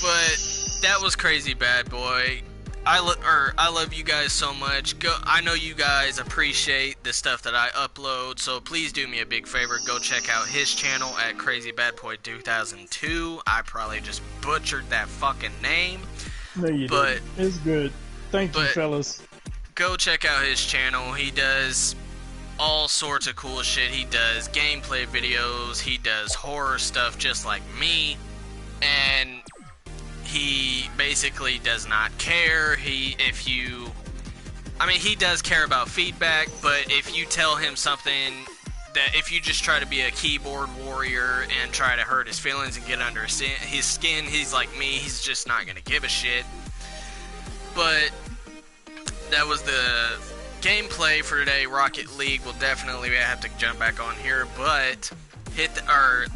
But that was Crazy Bad Boy. I love you guys so much. I know you guys appreciate the stuff that I upload, so please do me a big favor. Go check out his channel at Crazybadboy 2002. I probably just butchered that fucking name. No, you didn't. It's good. Thank you, fellas. Go check out his channel. He does all sorts of cool shit. He does gameplay videos. He does horror stuff just like me. And he basically does not care. He does care about feedback, but if you tell him something that, if you just try to be a keyboard warrior and try to hurt his feelings and get under his skin, he's like me, he's just not gonna give a shit. But that was the gameplay for today. Rocket League will definitely have to jump back on here, but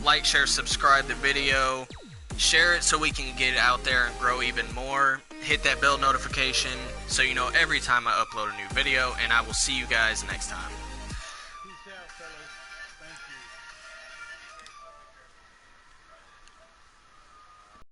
like, share, subscribe the video. Share it so we can get it out there and grow even more. Hit that bell notification so you know every time I upload a new video, and I will see you guys next time.